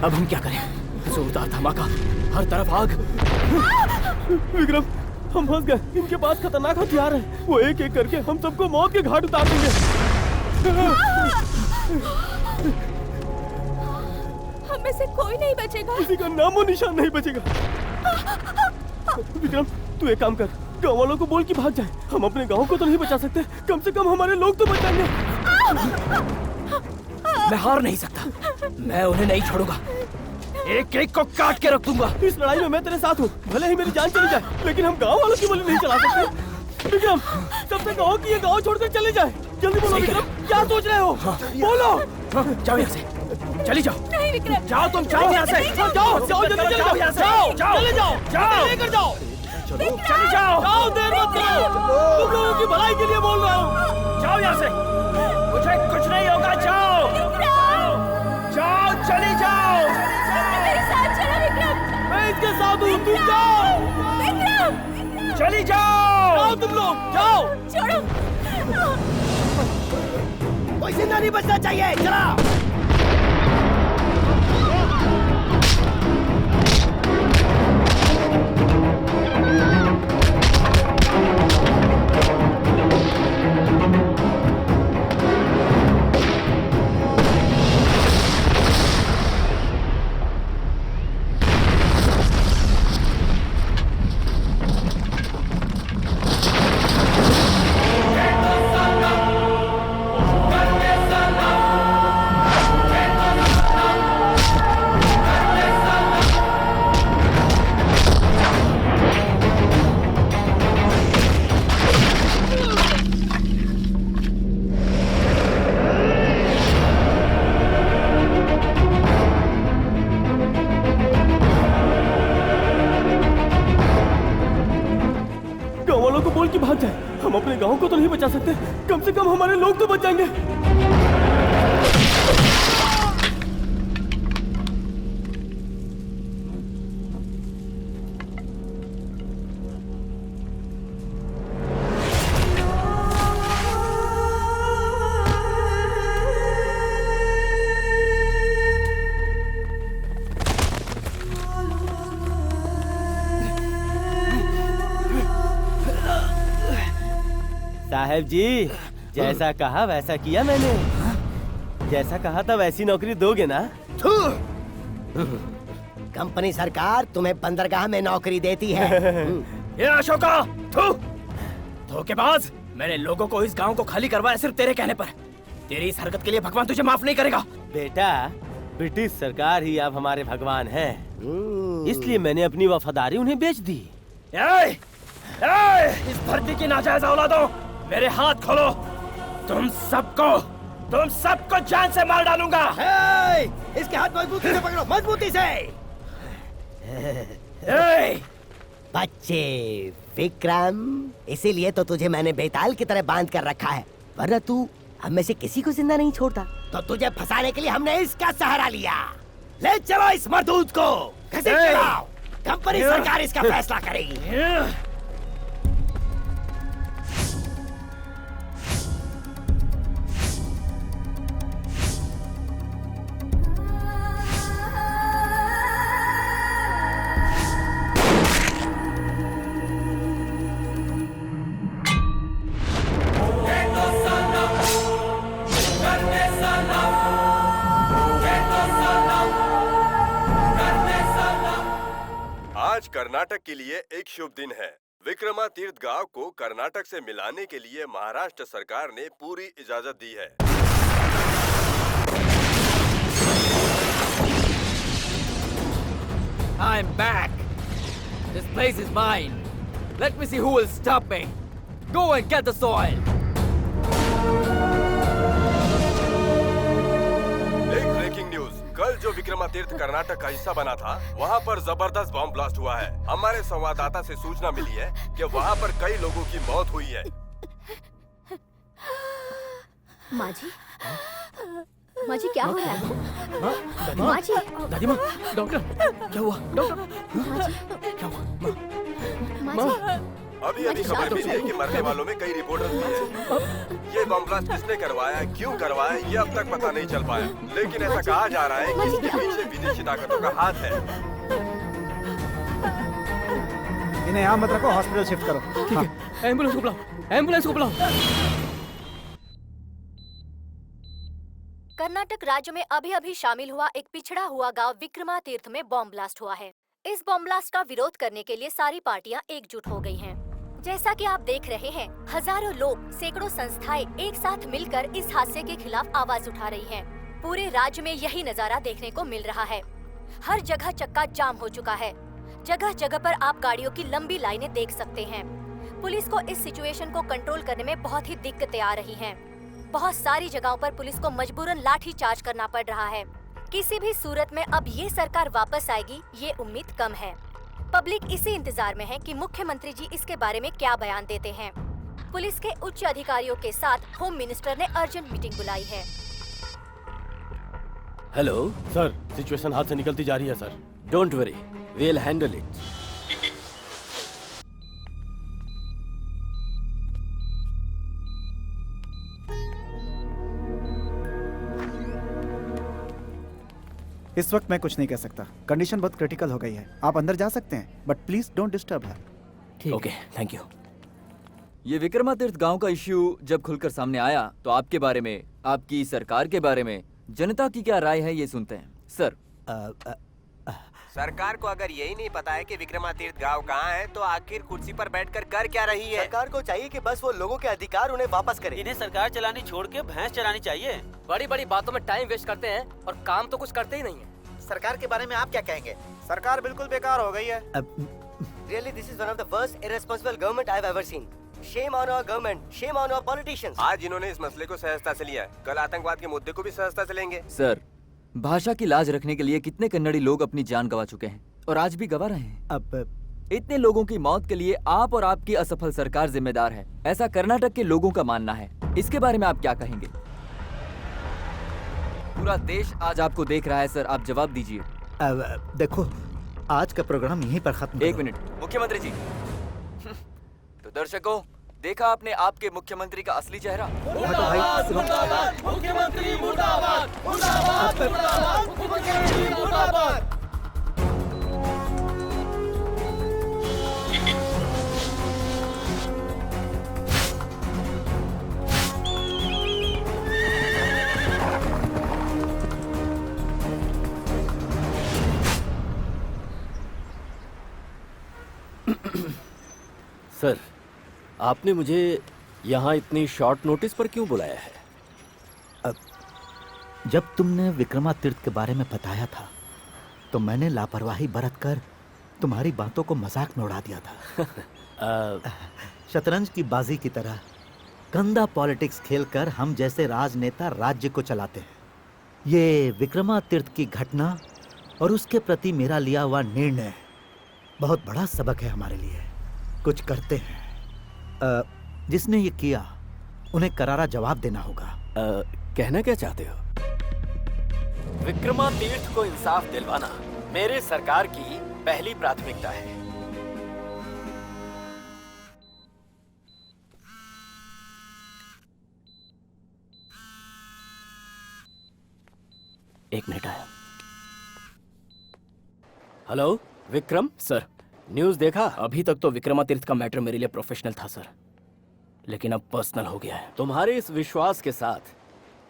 अब हम क्या करें? जोरदार धमाका, हर तरफ आग। विक्रम, हम फंस गए। इनके पास खतरनाक हथियार है। वो एक एक करके हम सबको मौत के घाट उतार देंगे। हम में से कोई नहीं बचेगा। किसी का नामो निशान नहीं बचेगा। विक्रम, तू एक काम कर, गाँव वालों को बोल कि भाग जाए। हम अपने गाँव को तो नहीं बचा सकते, कम से कम हमारे लोग तो बच जाएंगे। मैं हार नहीं सकता, मैं उन्हें नहीं छोड़ूंगा। एक एक को काट के रख दूंगा। इस लड़ाई में मैं तेरे साथ हूँ, भले ही मेरी जान चली जाए, लेकिन हम गाँव वालों की गोली नहीं चला सकते। विक्रम, सबसे कहो कि ये गाँव छोड़कर चले जाए। जल्दी बोलो विक्रम, क्या सोच रहे हो? बोलो। जाओ यहाँ से, चली जाओ। नहीं विक्रम, जाओ, तुम जाओ यहाँ से। जाओ, जाओ, जल्दी चले जाओ यहाँ से। जाओ, चले जाओ, जाओ, लेकर जाओ। चली जाओ। जाओ, देर मत करो। तुम लोगों की भलाई के लिए बोल रहा हूँ। जाओ यहाँ से, मुझे कुछ नहीं होगा। जाओ, जाओ, चली जाओ। मेरे साथ चलो विक्रम। मैं इसके साथ हूँ, तुम जाओ। विक्रम, चली जाओ। जाओ तुम लोग, जाओ। छोड़ो। कोई जिंदा नहीं बचना चाहिए। चला। हम अपने गांव को तो नहीं बचा सकते, कम से कम हमारे लोग तो बच जाएंगे। साहब जी, जैसा कहा वैसा किया मैंने। जैसा कहा था वैसी नौकरी दोगे ना? कंपनी सरकार तुम्हें बंदरगाह में नौकरी देती है। ये अशोका, धोखेबाज! मैंने लोगों को इस गांव को खाली करवाया सिर्फ तेरे कहने पर। तेरी इस हरकत के लिए भगवान तुझे माफ नहीं करेगा। बेटा, ब्रिटिश सरकार ही अब हमारे भगवान है, इसलिए मैंने अपनी वफादारी उन्हें बेच दी। इस धरती की नाजायज औलादों, मेरे हाथ खोलो। तुम सबको जान से मार डालूंगा। इसके हाथ मजबूती से पकड़ो, मजबूती से। बच्चे विक्रम, इसीलिए तो तुझे मैंने बेताल की तरह बांध कर रखा है, वरना तू हम में से किसी को जिंदा नहीं छोड़ता। तो तुझे फंसाने के लिए हमने इसका सहारा लिया। ले चलो इस मरदूत को, घसीट के लाओ। कंपनी सरकार इसका फैसला करेगी। आज कर्नाटक के लिए एक शुभ दिन है। विक्रमातीर्थ गांव को कर्नाटक से मिलाने के लिए महाराष्ट्र सरकार ने पूरी इजाजत दी है। I'm back. This place is mine. Let me see who will stop me. Go and get the soil. एक ब्रेकिंग न्यूज, कल जो विक्रमातीर्थ कर्नाटक का हिस्सा बना था, वहाँ पर जबरदस्त बॉम्ब ब्लास्ट हुआ है। हमारे संवाददाता से सूचना मिली है कि वहाँ पर कई लोगों की मौत हुई है। माँ जी, माँ जी क्या हो रहा है? माँ जी, दादी माँ, डॉक्टर, क्या हुआ? डॉक्टर, माँ जी, क्या हुआ? माँ जी, अभी अभी खबर मिली है कि मरने वालों में कई रिपोर्टर्स भी हैं। ये बम ब्लास्ट किसने करवाया, क्यों करवाया, ये अब तक पता नहीं चल पाया, लेकिन ऐसा कहा जा रहा है कि इसके पीछे विदेशी ताकतों का हाथ है। इन्हें यहाँ मत रखो, हॉस्पिटल शिफ्ट करो। ठीक है, एम्बुलेंस को बुलाओ, एम्बुलेंस को बुलाओ। कर्नाटक राज्य में अभी अभी शामिल हुआ एक पिछड़ा हुआ गांव विक्रमातीर्थ में बॉम्ब ब्लास्ट हुआ है। इस बॉम्ब ब्लास्ट का विरोध करने के लिए सारी पार्टियां एकजुट हो गई हैं। जैसा कि आप देख रहे हैं, हजारों लोग, सैकड़ों संस्थाएं एक साथ मिलकर इस हादसे के खिलाफ आवाज उठा रही हैं। पूरे राज्य में यही नजारा देखने को मिल रहा है। हर जगह चक्का जाम हो चुका है। जगह जगह पर आप गाड़ियों की लंबी लाइनें देख सकते हैं। पुलिस को इस सिचुएशन को कंट्रोल करने में बहुत ही दिक्कतें आ रही हैं। बहुत सारी जगहों पर पुलिस को मजबूरन लाठी चार्ज करना पड़ रहा है। किसी भी सूरत में अब ये सरकार वापस आएगी, ये उम्मीद कम है। पब्लिक इसी इंतजार में है कि मुख्यमंत्री जी इसके बारे में क्या बयान देते हैं। पुलिस के उच्च अधिकारियों के साथ होम मिनिस्टर ने अर्जेंट मीटिंग बुलाई है। हेलो सर, सिचुएशन हाथ से निकलती जा रही है sir. Don't worry, we'll handle it. इस वक्त मैं कुछ नहीं कह सकता, कंडीशन बहुत क्रिटिकल हो गई है। आप अंदर जा सकते हैं, but please don't disturb her. Okay, thank you. ये विक्रमातीर्थ गांव का इश्यू जब खुलकर सामने आया तो आपके बारे में, आपकी सरकार के बारे में जनता की क्या राय है, ये सुनते हैं। सर, सरकार को अगर यही नहीं पता है कि विक्रमातीर्थ गांव कहाँ है, तो आखिर कुर्सी पर बैठकर कर क्या रही है? सरकार को चाहिए कि बस वो लोगों के अधिकार उन्हें वापस करे। इन्हें सरकार चलानी छोड़ के भैंस चलानी चाहिए। बड़ी बड़ी बातों में टाइम वेस्ट करते हैं और काम तो कुछ करते ही नहीं है। सरकार के बारे में आप क्या कहेंगे? सरकार बिल्कुल बेकार हो गई है। Really, this is one of the worst irresponsible government I've ever seen. Shame on our government, shame on our politicians. आज इन्होंने इस मसले को सहजता से लिया है, कल आतंकवाद के मुद्दे को भी सहजता से लेंगे। सर, भाषा की लाज रखने के लिए कितने कन्नड़ी लोग अपनी जान गंवा चुके हैं और आज भी गंवा रहे हैं। अब इतने लोगों की मौत के लिए आप और आपकी असफल सरकार जिम्मेदार है, ऐसा कर्नाटक के लोगों का मानना है। इसके बारे में आप क्या कहेंगे? पूरा देश आज आपको देख रहा है सर, आप जवाब दीजिए। देखो, आज का प्रोग्राम यहीं पर खत्म। एक मिनट, मुख्यमंत्री जी। तो दर्शकों, देखा आपने आपके मुख्यमंत्री का असली चेहरा। मुख्यमंत्री मुर्दाबाद, मुर्दाबाद, मुर्दाबाद, मुख्यमंत्री मुर्दाबाद। सर, आपने मुझे यहाँ इतनी शॉर्ट नोटिस पर क्यों बुलाया है? जब तुमने विक्रमातीर्थ के बारे में बताया था, तो मैंने लापरवाही बरतकर तुम्हारी बातों को मजाक में उड़ा दिया था। शतरंज की बाजी की तरह गंदा पॉलिटिक्स खेलकर हम जैसे राजनेता राज्य को चलाते हैं। ये विक्रमातीर्थ की घटना और उसके प्रति मेरा लिया हुआ निर्णय बहुत बड़ा सबक है हमारे लिए। कुछ करते हैं, जिसने ये किया उन्हें करारा जवाब देना होगा। कहना क्या चाहते हो? विक्रमातीर्थ को इंसाफ दिलवाना मेरे सरकार की पहली प्राथमिकता है। एक मिनट आया। हेलो विक्रम। सर, न्यूज़ देखा? अभी तक तो विक्रमातीर्थ का मैटर मेरे लिए प्रोफेशनल था सर, लेकिन अब पर्सनल हो गया है। तुम्हारे इस विश्वास के साथ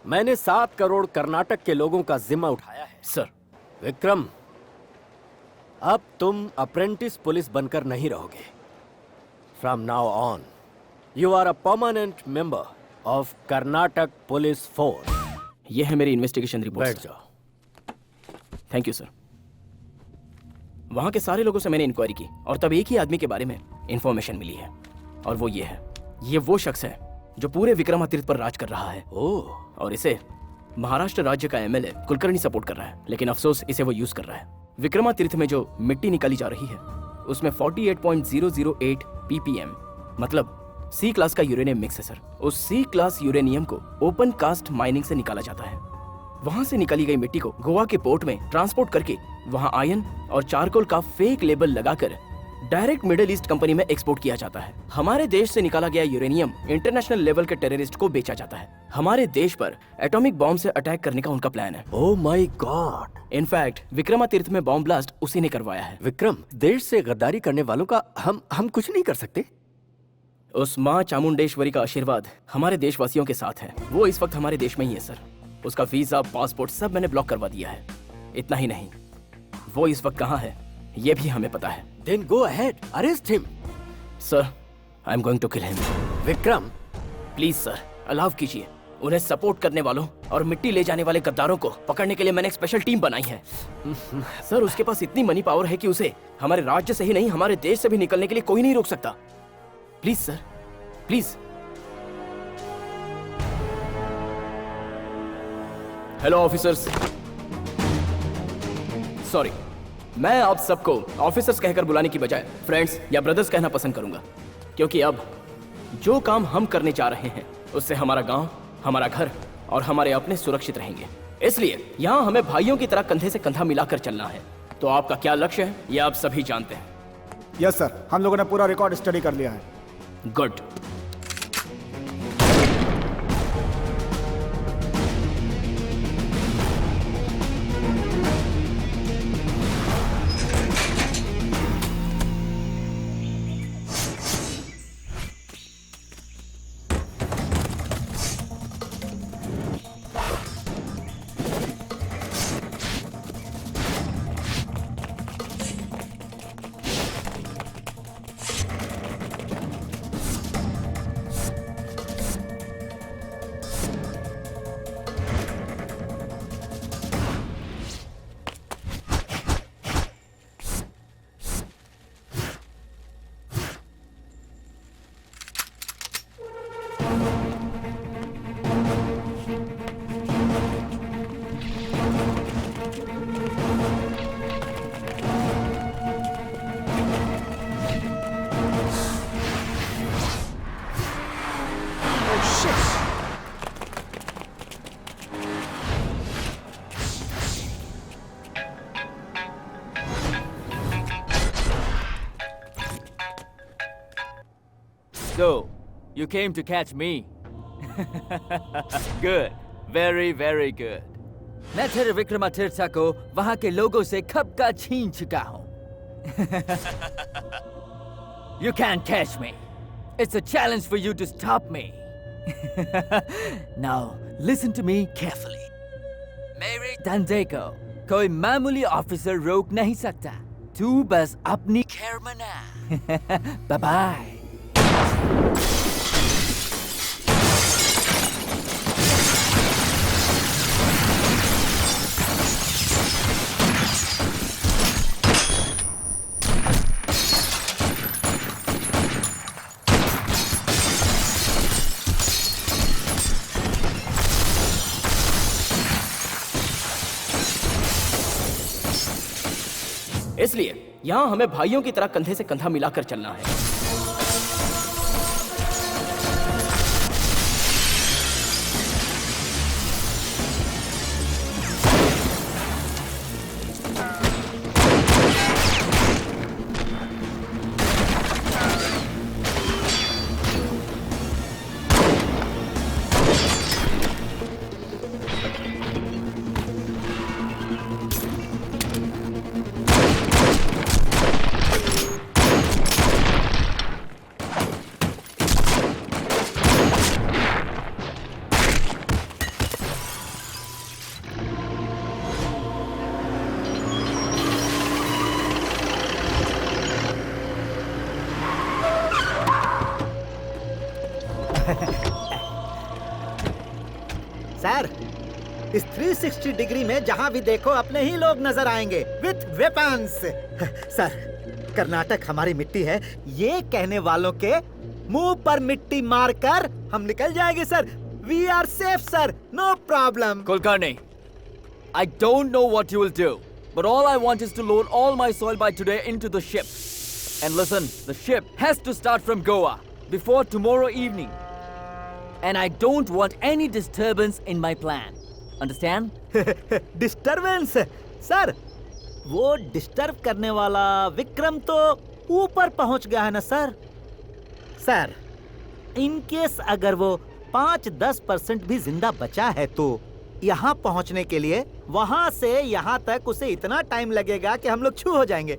मैंने 7 करोड़ कर्नाटक के लोगों का जिम्मा उठाया है। सर, विक्रम, अब तुम अप्रेंटिस पुलिस बनकर नहीं रहोगे। From now on you are a permanent member of Karnataka police force. यह है मेरी इन्वेस्टिगेशन रिपोर्ट। बैठ जाओ। Thank you sir. वहां के सारे लोगों से मैंने इंक्वायरी की और तब एक ही आदमी के बारे में इंफॉर्मेशन मिली है, और वो ये है। ये वो शख्स है जो पूरे विक्रमातीर्थ पर राज कर रहा है। ओह। और इसे महाराष्ट्र राज्य का एमएलए कुलकर्णी सपोर्ट कर रहा है, लेकिन अफसोस इसे वो यूज कर रहा है। विक्रमातीर्थ में जो मिट्टी निकाली जा रही है उसमें 48.008 ppm मतलब सी क्लास का यूरेनियम मिक्स है सर। उस सी क्लास यूरेनियम को ओपन कास्ट माइनिंग से निकाला जाता है। वहां से निकाली गई मिट्टी को गोवा के पोर्ट में ट्रांसपोर्ट करके वहां आयरन और चारकोल का फेक लेबल लगाकर डायरेक्ट मिडिल ईस्ट कंपनी में एक्सपोर्ट किया जाता है। हमारे देश से निकाला गया यूरेनियम इंटरनेशनल लेवल के टेररिस्ट को बेचा जाता है। हमारे देश पर एटॉमिक बॉम्ब से अटैक करने का उनका प्लान है। Oh my God. इनफैक्ट विक्रमातीर्थ में बॉम्ब ब्लास्ट उसी ने करवाया है। विक्रम, देश से गद्दारी करने वालों का हम कुछ नहीं कर सकते। उस माँ चामुंडेश्वरी का आशीर्वाद हमारे देशवासियों के साथ है। वो इस वक्त हमारे देश में ही है सर। उसका वीजा, पासपोर्ट सब मैंने ब्लॉक करवा दिया है। इतना ही नहीं, वो इस वक्त कहाँ है ये भी हमें पता है। Then go ahead, arrest him. Sir, I am going to kill him. Vikram, please sir, allow कीजिए। उन्हें सपोर्ट करने वालों और मिट्टी ले जाने वाले गद्दारों को पकड़ने के लिए मैंने एक स्पेशल टीम बनाई है। सर, उसके पास इतनी मनी पावर है कि उसे हमारे राज्य से ही नहीं, हमारे देश से भी निकलने के लिए कोई नहीं रोक सकता। Please sir, please. Hello officers. Sorry, मैं आप सबको ऑफिसर्स कहकर बुलाने की बजाय फ्रेंड्स या ब्रदर्स कहना पसंद करूंगा, क्योंकि अब जो काम हम करने जा रहे हैं उससे हमारा गांव, हमारा घर और हमारे अपने सुरक्षित रहेंगे। इसलिए यहाँ हमें भाइयों की तरह कंधे से कंधा मिलाकर चलना है। तो आपका क्या लक्ष्य है ये आप सभी जानते हैं। यस सर, हम लोगों ने पूरा रिकॉर्ड स्टडी कर लिया है। Good. So, you came to catch me. Good. Very, very good. मैं तेरे विक्रमातीर्थ को वहां के लोगों से कब का छीन चुका हूं। You can't catch me. It's a challenge for you to stop me. Now, listen to me carefully. मेरे धंधे को कोई मामूली ऑफिसर रोक नहीं सकता। तू बस अपनी खैर मना। Bye bye. इसलिए यहाँ हमें भाइयों की तरह कंधे से कंधा मिलाकर चलना है। सर, इस 360 डिग्री में जहां भी देखो अपने ही लोग नजर आएंगे विथ वेपन्स। सर, कर्नाटक हमारी मिट्टी है, ये कहने वालों के मुंह पर मिट्टी मारकर हम निकल जाएंगे sir. We are safe sir, no problem. Kulkarni, I don't know what you will do, but all I want is to load all my soil by today into the ship. And listen, the ship has to start from Goa before tomorrow evening. And I don't want any disturbance in my plan. Understand? Disturbance? Sir, वो डिस्टर्ब करने वाला विक्रम तो ऊपर पहुंच गया है ना सर। सर, इनकेस अगर वो 5-10% भी जिंदा बचा है तो यहाँ पहुंचने के लिए वहां से यहाँ तक उसे इतना टाइम लगेगा कि हम लोग छू हो जाएंगे।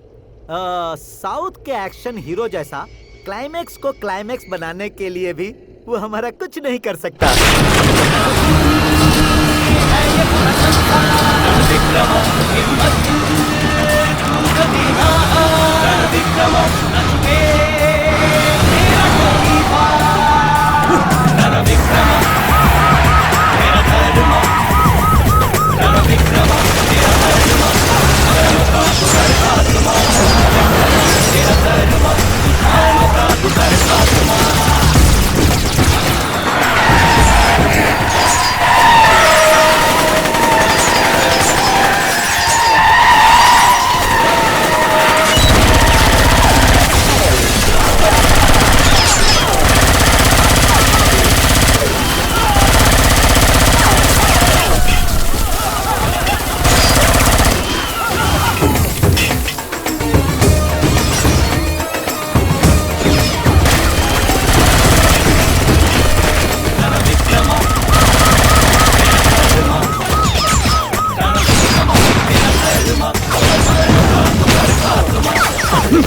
साउथ के एक्शन हीरो जैसा क्लाइमेक्स को क्लाइमेक्स बनाने के लिए भी वो हमारा कुछ नहीं कर सकता।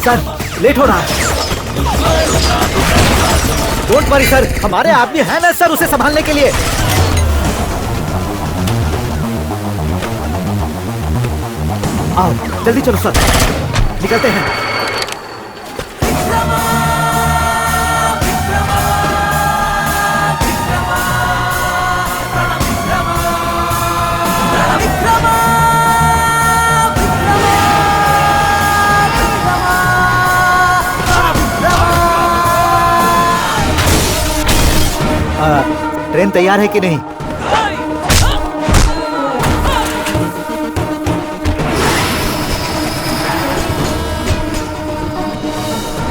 सर, लेट हो रहा है। डोंट वरी सर, हमारे आदमी है ना सर उसे संभालने के लिए। आओ जल्दी चलो सर, निकलते हैं। ट्रेन तैयार है कि नहीं?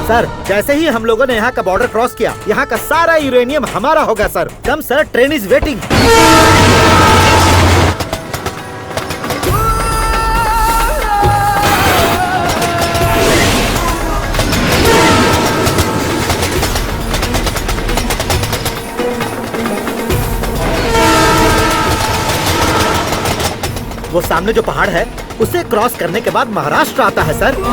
सर, जैसे ही हम लोगों ने यहाँ का बॉर्डर क्रॉस किया, यहाँ का सारा यूरेनियम हमारा होगा sir. Come sir, train is waiting. वो सामने जो पहाड़ है उसे क्रॉस करने के बाद महाराष्ट्र आता है सर।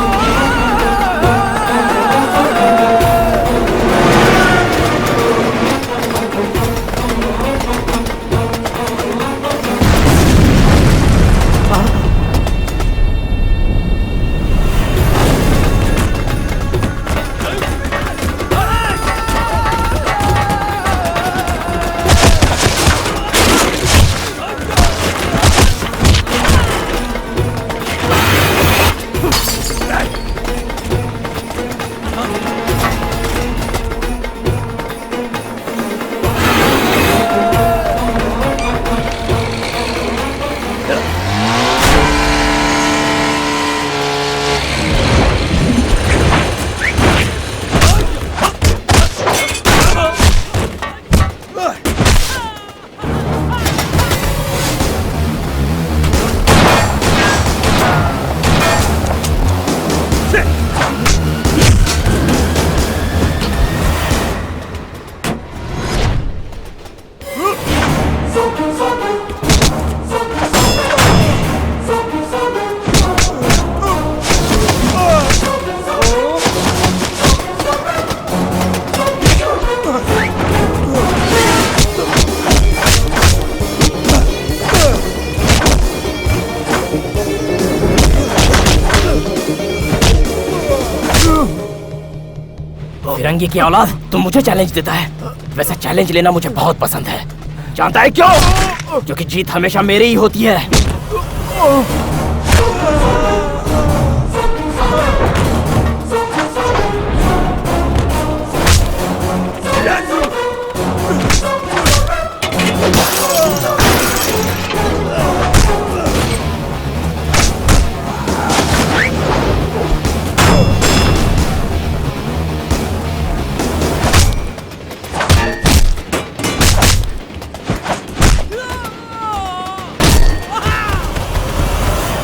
फिरंगी की औलाद तुम मुझे चैलेंज देता है। वैसे चैलेंज लेना मुझे बहुत पसंद है। जानता है क्यों? क्योंकि जीत हमेशा मेरी ही होती है।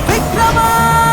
विक्रम!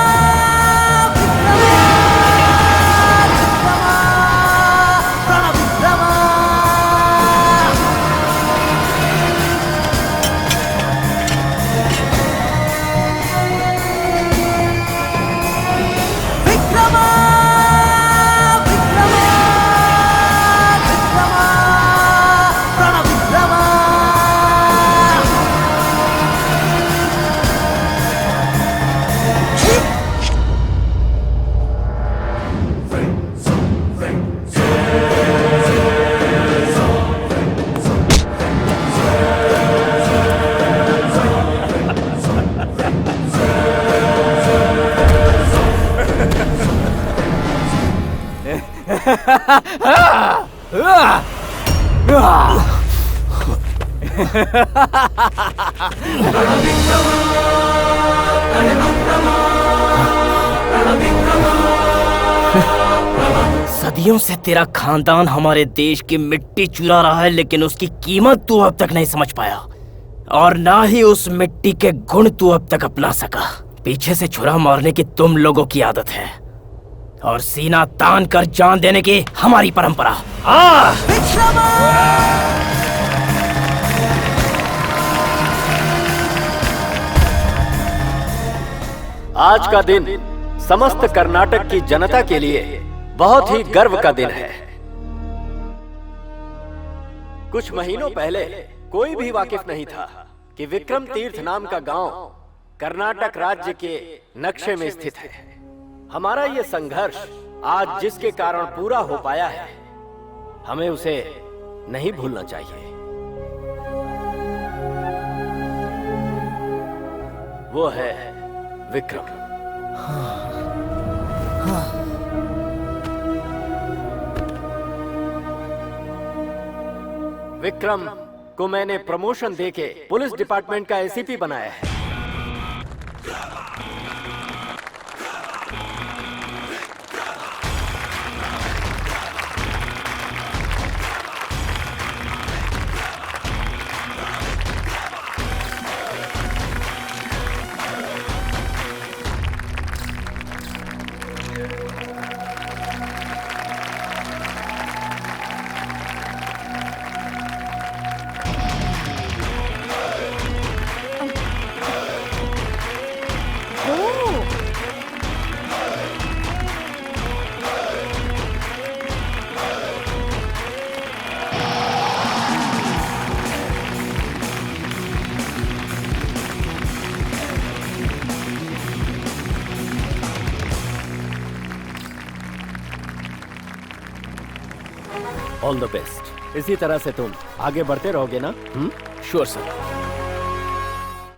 सदियों से तेरा खानदान हमारे देश की मिट्टी चुरा रहा है, लेकिन उसकी कीमत तू अब तक नहीं समझ पाया, और ना ही उस मिट्टी के गुण तू अब तक अपना सका। पीछे से छुरा मारने की तुम लोगों की आदत है, और सीना तान कर जान देने की हमारी परंपरा। आज का दिन समस्त कर्नाटक की जनता के लिए बहुत ही गर्व का दिन है। कुछ महीनों पहले कोई भी वाकिफ नहीं था कि विक्रम तीर्थ नाम का गांव कर्नाटक राज्य के नक्शे में स्थित है। हमारा ये संघर्ष आज जिसके कारण पूरा हो पाया है, हमें उसे नहीं भूलना चाहिए। वो है विक्रम। विक्रम को मैंने प्रमोशन देके पुलिस डिपार्टमेंट का एसीपी बनाया है। All the best. इसी तरह से तुम आगे बढ़ते रहोगे ना? Sure sir.